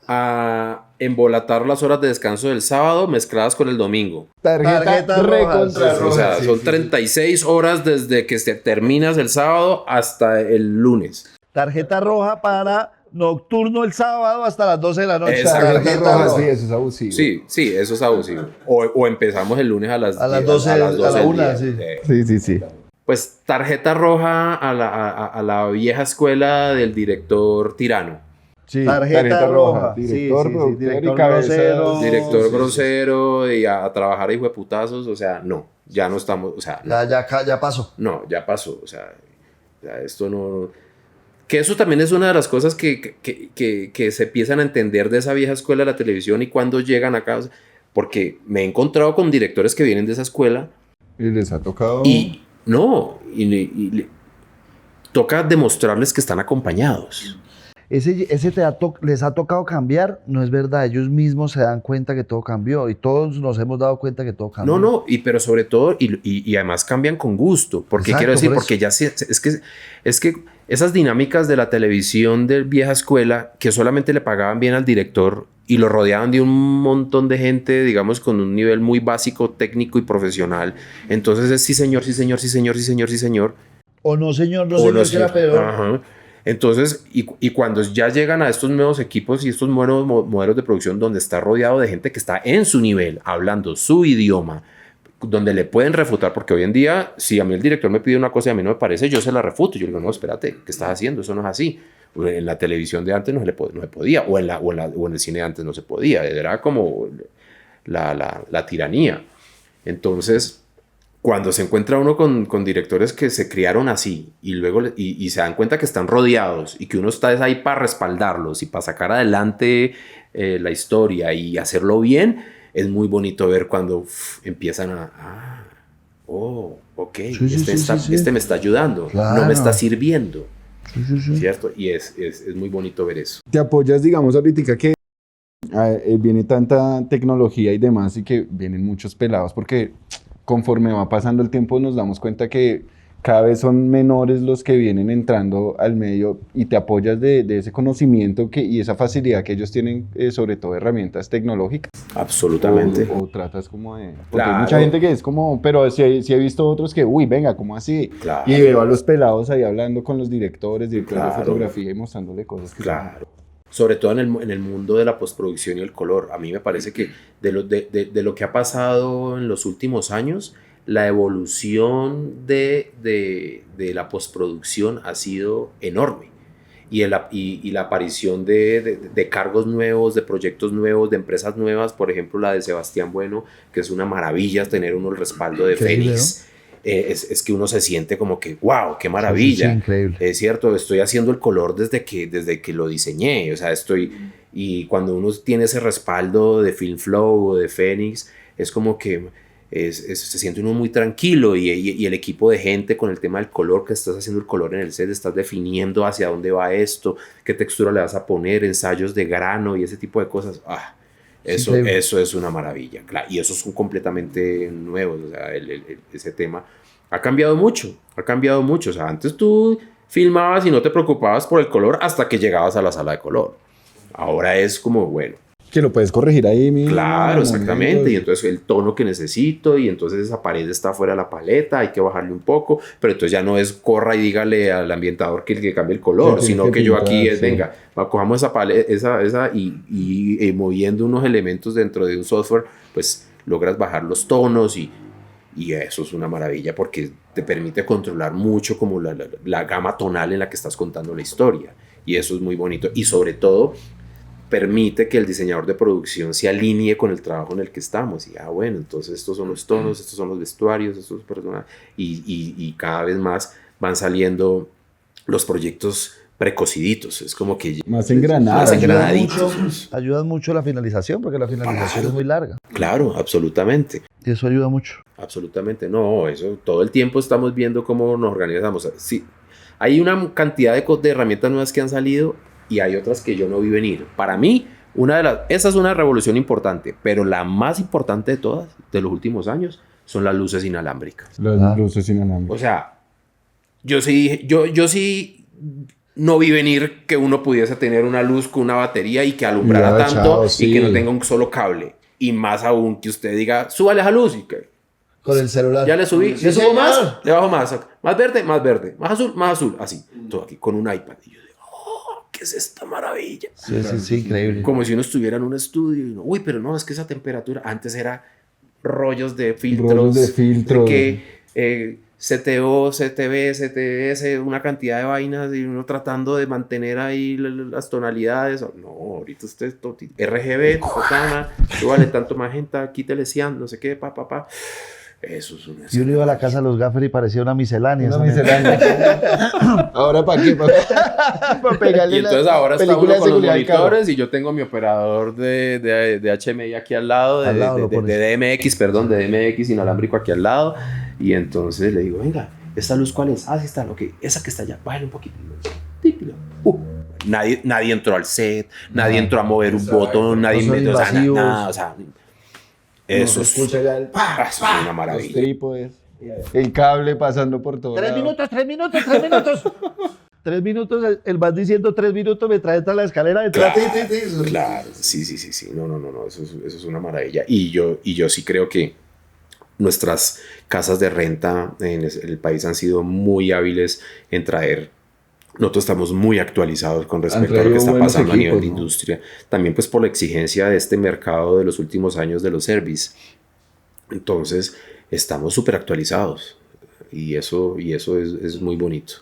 a embolatar las horas de descanso del sábado mezcladas con el domingo. Tarjeta roja, recontra sí, O sea, sí, son sí. 36 horas desde que terminas el sábado hasta el lunes. Tarjeta roja para nocturno el sábado hasta las 12 de la noche. Exacto. Tarjeta roja, sí, eso es abusivo. Sí, eso es abusivo. O empezamos el lunes a las 12, a la del 1, día. sí. Sí. Pues tarjeta roja a la vieja escuela del director tirano. Sí, Tarjeta roja. Director, Sí, productor director y cabeza. grosero. Director sí, grosero y a trabajar a hijo de putazos, o sea, no, ya no estamos, o sea, Ya pasó. no, ya pasó, o sea, esto no... Que eso también es una de las cosas que se empiezan a entender de esa vieja escuela de la televisión y cuando llegan acá, porque me he encontrado con directores que vienen de esa escuela Y les ha tocado. y no, toca demostrarles que están acompañados. Ese teatro les ha tocado cambiar, no es verdad. Ellos mismos se dan cuenta que todo cambió y todos nos hemos dado cuenta que todo cambió. No, pero sobre todo, y además cambian con gusto, porque Exacto, quiero decir, por porque ya es que esas dinámicas de la televisión de vieja escuela, que solamente le pagaban bien al director y lo rodeaban de un montón de gente, digamos, con un nivel muy básico, técnico y profesional, entonces es sí señor, sí señor, sí señor, sí señor, sí señor. O no, señor, no, O señor, no, que era sí. peor. Ajá. Entonces, y cuando ya llegan a estos nuevos equipos y estos nuevos modelos de producción donde está rodeado de gente que está en su nivel, hablando su idioma, donde le pueden refutar, porque hoy en día, si a mí el director me pide una cosa y a mí no me parece, yo se la refuto. Yo le digo, no, espérate, ¿qué estás haciendo? Eso no es así. En la televisión de antes no se podía, o en el cine de antes no se podía. Era como la tiranía. Entonces, cuando se encuentra uno con directores que se criaron así y luego y se dan cuenta que están rodeados y que uno está ahí para respaldarlos y para sacar adelante la historia y hacerlo bien, es muy bonito ver cuando empiezan ok, Sí. este me está ayudando, Claro. no me está sirviendo, Sí. ¿cierto? Y es muy bonito ver eso. ¿Te apoyas, digamos, ahorita que viene tanta tecnología y demás y que vienen muchos pelados? Porque conforme va pasando el tiempo nos damos cuenta que cada vez son menores los que vienen entrando al medio y te apoyas de ese conocimiento y esa facilidad que ellos tienen, sobre todo herramientas tecnológicas. Absolutamente. O tratas como de... Porque hay Claro. mucha gente que es como... Pero sí he visto otros que, uy, venga, ¿cómo así? Claro. Y veo a los pelados ahí hablando con los directores de Claro. fotografía y mostrándole cosas que son- Claro. Sobre todo en el mundo de la postproducción y el color. A mí me parece que de lo que ha pasado en los últimos años, la evolución de la postproducción ha sido enorme. Y la aparición de cargos nuevos, de proyectos nuevos, de empresas nuevas, por ejemplo la de Sebastián Bueno, que es una maravilla tener uno el respaldo de Increíble, Fénix. Es que uno se siente como que, wow, qué maravilla. Sí, increíble. Es cierto, estoy haciendo el color desde que lo diseñé, o sea, y cuando uno tiene ese respaldo de Film Flow o de Fénix, es como que se siente uno muy tranquilo y el equipo de gente con el tema del color, que estás haciendo el color en el set, estás definiendo hacia dónde va esto, qué textura le vas a poner, ensayos de grano y ese tipo de cosas. Eso es una maravilla, claro, y esos son completamente nuevos, o sea, ese tema ha cambiado mucho, o sea, antes tú filmabas y no te preocupabas por el color hasta que llegabas a la sala de color, ahora es como, bueno, Que lo puedes corregir ahí mismo. claro, en exactamente, momentos. y entonces el tono que necesito, y entonces esa pared está fuera de la paleta, hay que bajarle un poco, pero entonces ya no es corra y dígale al ambientador que cambie el color, Sí, sino que que yo pintar, aquí es, sí. venga, cojamos esa paleta, y moviendo unos elementos dentro de un software, pues logras bajar los tonos y eso es una maravilla porque te permite controlar mucho como la gama tonal en la que estás contando la historia, y eso es muy bonito, y sobre todo permite que el diseñador de producción se alinee con el trabajo en el que estamos. Y bueno, entonces estos son los tonos, estos son los vestuarios, estos personajes, y cada vez más van saliendo los proyectos precociditos. Es como que Más engranados. más engranaditos. Ayuda mucho la finalización, porque la finalización es muy larga. Claro, absolutamente. Y eso ayuda mucho. Absolutamente. No, eso todo el tiempo estamos viendo cómo nos organizamos. Sí, hay una cantidad de herramientas nuevas que han salido y hay otras que yo no vi venir. Para mí, esa es una revolución importante, pero la más importante de todas, de los últimos años, son las luces inalámbricas. Las luces inalámbricas. O sea, yo sí no vi venir que uno pudiese tener una luz con una batería y que alumbrara Ya, tanto chao, y sí. que no tenga un solo cable. Y más aún que usted diga, súbale esa luz y que Con el celular. ya le subí, Sí, le subo señor. más, le bajo más, más verde, más azul, así, todo aquí con un iPad. Y yo digo, oh, ¿qué es esta maravilla? Sí, increíble. Como si uno estuviera en un estudio y uno, uy, pero no, es que esa temperatura, antes era rollos de filtros, Rollos de filtros. que CTO, CTB, CTS, una cantidad de vainas y uno tratando de mantener ahí las tonalidades. No, ahorita usted RGB, totana, súbale tanto magenta, quítele cian, no sé qué, pa. Eso es una... Y uno iba a la casa de los gaffers y parecía una miscelánea. Una esa miscelánea. ¿Ahora para qué? Para pegarle Y entonces la ahora está película uno de con los seguridad al carro. monitores y yo tengo mi operador de HMI aquí al lado, Al lado lo pones. de DMX, perdón, de DMX inalámbrico aquí al lado. Y entonces le digo, venga, ¿esta luz cuál es? Ah, sí está, ok, esa que está allá, bájale un poquito. Nadie entró al set, nadie entró a mover un botón, nadie son metió, o sea, invasivos. nada, o sea, eso Se es, escucha ya el eso es una los maravilla. trípodes, el cable pasando por todo. 3 lado. minutos, 3 minutos, 3 minutos. 3 minutos, el vas diciendo 3 minutos, me trae hasta la escalera detrás. Claro, sí. No, eso es una maravilla. Y yo sí creo que nuestras casas de renta en el país han sido muy hábiles en traer. Nosotros estamos muy actualizados con respecto a lo que traído está buenos pasando a nivel equipos, de ¿no? industria. También pues por la exigencia de este mercado de los últimos años de los service. Entonces estamos súper actualizados y eso es muy bonito.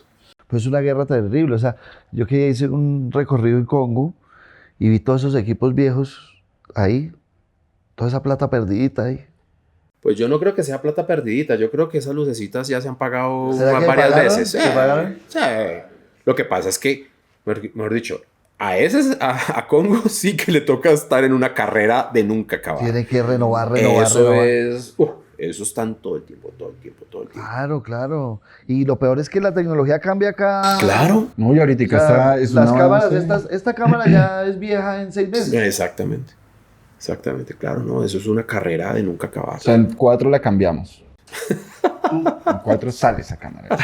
Pues es una guerra terrible. O sea, yo que hice un recorrido en Congo y vi todos esos equipos viejos ahí, toda esa plata perdidita ahí. Pues yo no creo que sea plata perdidita. Yo creo que esas lucecitas ya se han pagado ¿Será que varias pagaron? veces. ¿Se pagaron? Sí. Lo que pasa es que, mejor dicho, a Congo sí que le toca estar en una carrera de nunca acabar. Tiene que renovar. Eso renovar. eso están todo el tiempo. Claro. Y lo peor es que la tecnología cambia acá. Claro. No, y ahorita O sea, está... Es las una cámaras, avance. esta cámara ya es vieja en 6 meses. Exactamente, claro, no, eso es una carrera de nunca acabar. O sea, en 4 la cambiamos. En 4 sale esa cámara.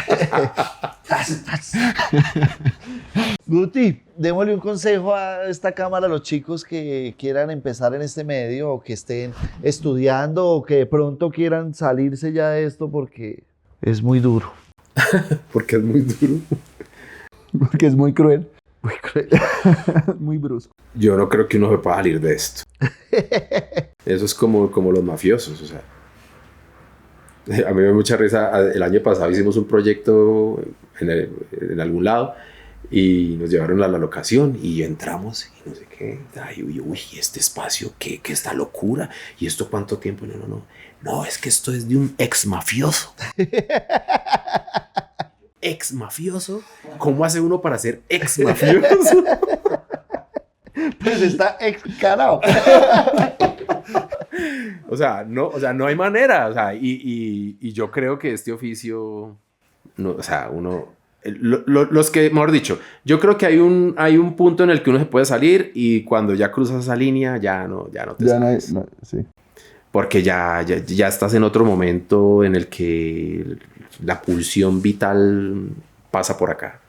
Guti, démosle un consejo a esta cámara a los chicos que quieran empezar en este medio o que estén estudiando o que de pronto quieran salirse ya de esto porque es muy duro. Porque es muy duro. Porque es muy cruel. Muy cruel. Muy brusco. Yo no creo que uno se pueda salir de esto. Eso es como los mafiosos, o sea. A mí me da mucha risa. El año pasado hicimos un proyecto en algún lado y nos llevaron a la locación y entramos y no sé qué. Ay, uy, este espacio, ¿qué esta locura? ¿Y esto cuánto tiempo? No. No, es que esto es de un ex mafioso. ¿Ex mafioso? ¿Cómo hace uno para ser ex mafioso? Pues está excarado. O sea, no hay manera. O sea, y yo creo que este oficio, no, o sea, los que, mejor dicho, yo creo que hay un punto en el que uno se puede salir y cuando ya cruzas esa línea ya no te Ya no hay... sales. no, sí. Porque ya estás en otro momento en el que la pulsión vital pasa por acá.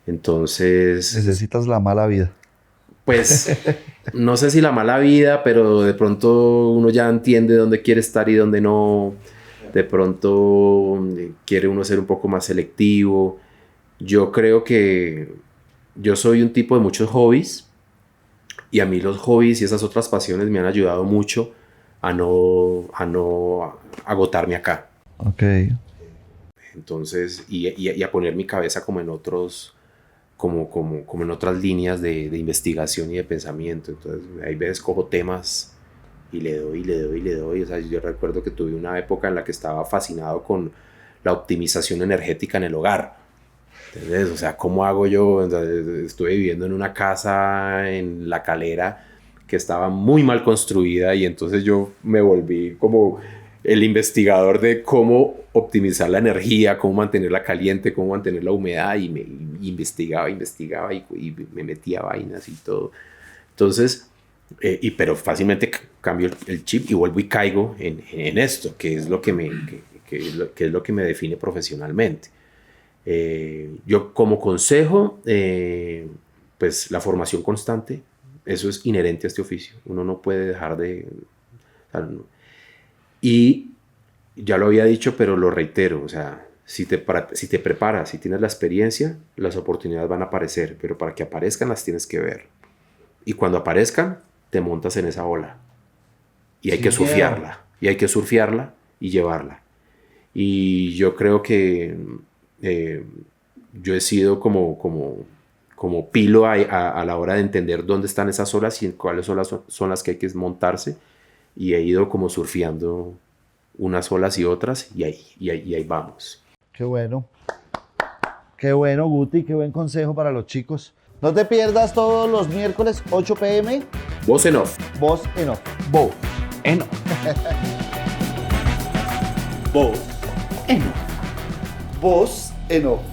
Entonces Necesitas la mala vida. pues no sé si la mala vida, pero de pronto uno ya entiende dónde quiere estar y dónde no. De pronto quiere uno ser un poco más selectivo. Yo creo que yo soy un tipo de muchos hobbies y a mí los hobbies y esas otras pasiones me han ayudado mucho a no agotarme acá. Ok. Entonces, y a poner mi cabeza como en otros como en otras líneas de investigación y de pensamiento. Entonces, hay veces cojo temas y le doy. O sea, yo recuerdo que tuve una época en la que estaba fascinado con la optimización energética en el hogar. ¿Entendés? O sea, ¿cómo hago yo? Entonces, estuve viviendo en una casa en La Calera que estaba muy mal construida y entonces yo me volví como el investigador de cómo optimizar la energía, cómo mantenerla caliente, cómo mantener la humedad y me investigaba y me metía a vainas y todo. Entonces, pero fácilmente cambio el chip y vuelvo y caigo en esto, que es lo que me define profesionalmente. Yo como consejo, pues la formación constante, eso es inherente a este oficio. Uno no puede dejar de... O sea, y ya lo había dicho, pero lo reitero, o sea, si te preparas, si tienes la experiencia, las oportunidades van a aparecer, pero para que aparezcan las tienes que ver. Y cuando aparezcan, te montas en esa ola. Y hay que surfearla, y llevarla. Y yo creo que yo he sido como pilo a la hora de entender dónde están esas olas y cuáles son las que hay que montarse. Y he ido como surfeando unas olas y otras y ahí vamos. Qué bueno, Guti, qué buen consejo para los chicos. No te pierdas todos los miércoles 8 p.m. Voz en Off. Voz en Off. Voz en Off. Voz en Off. Voz en Off.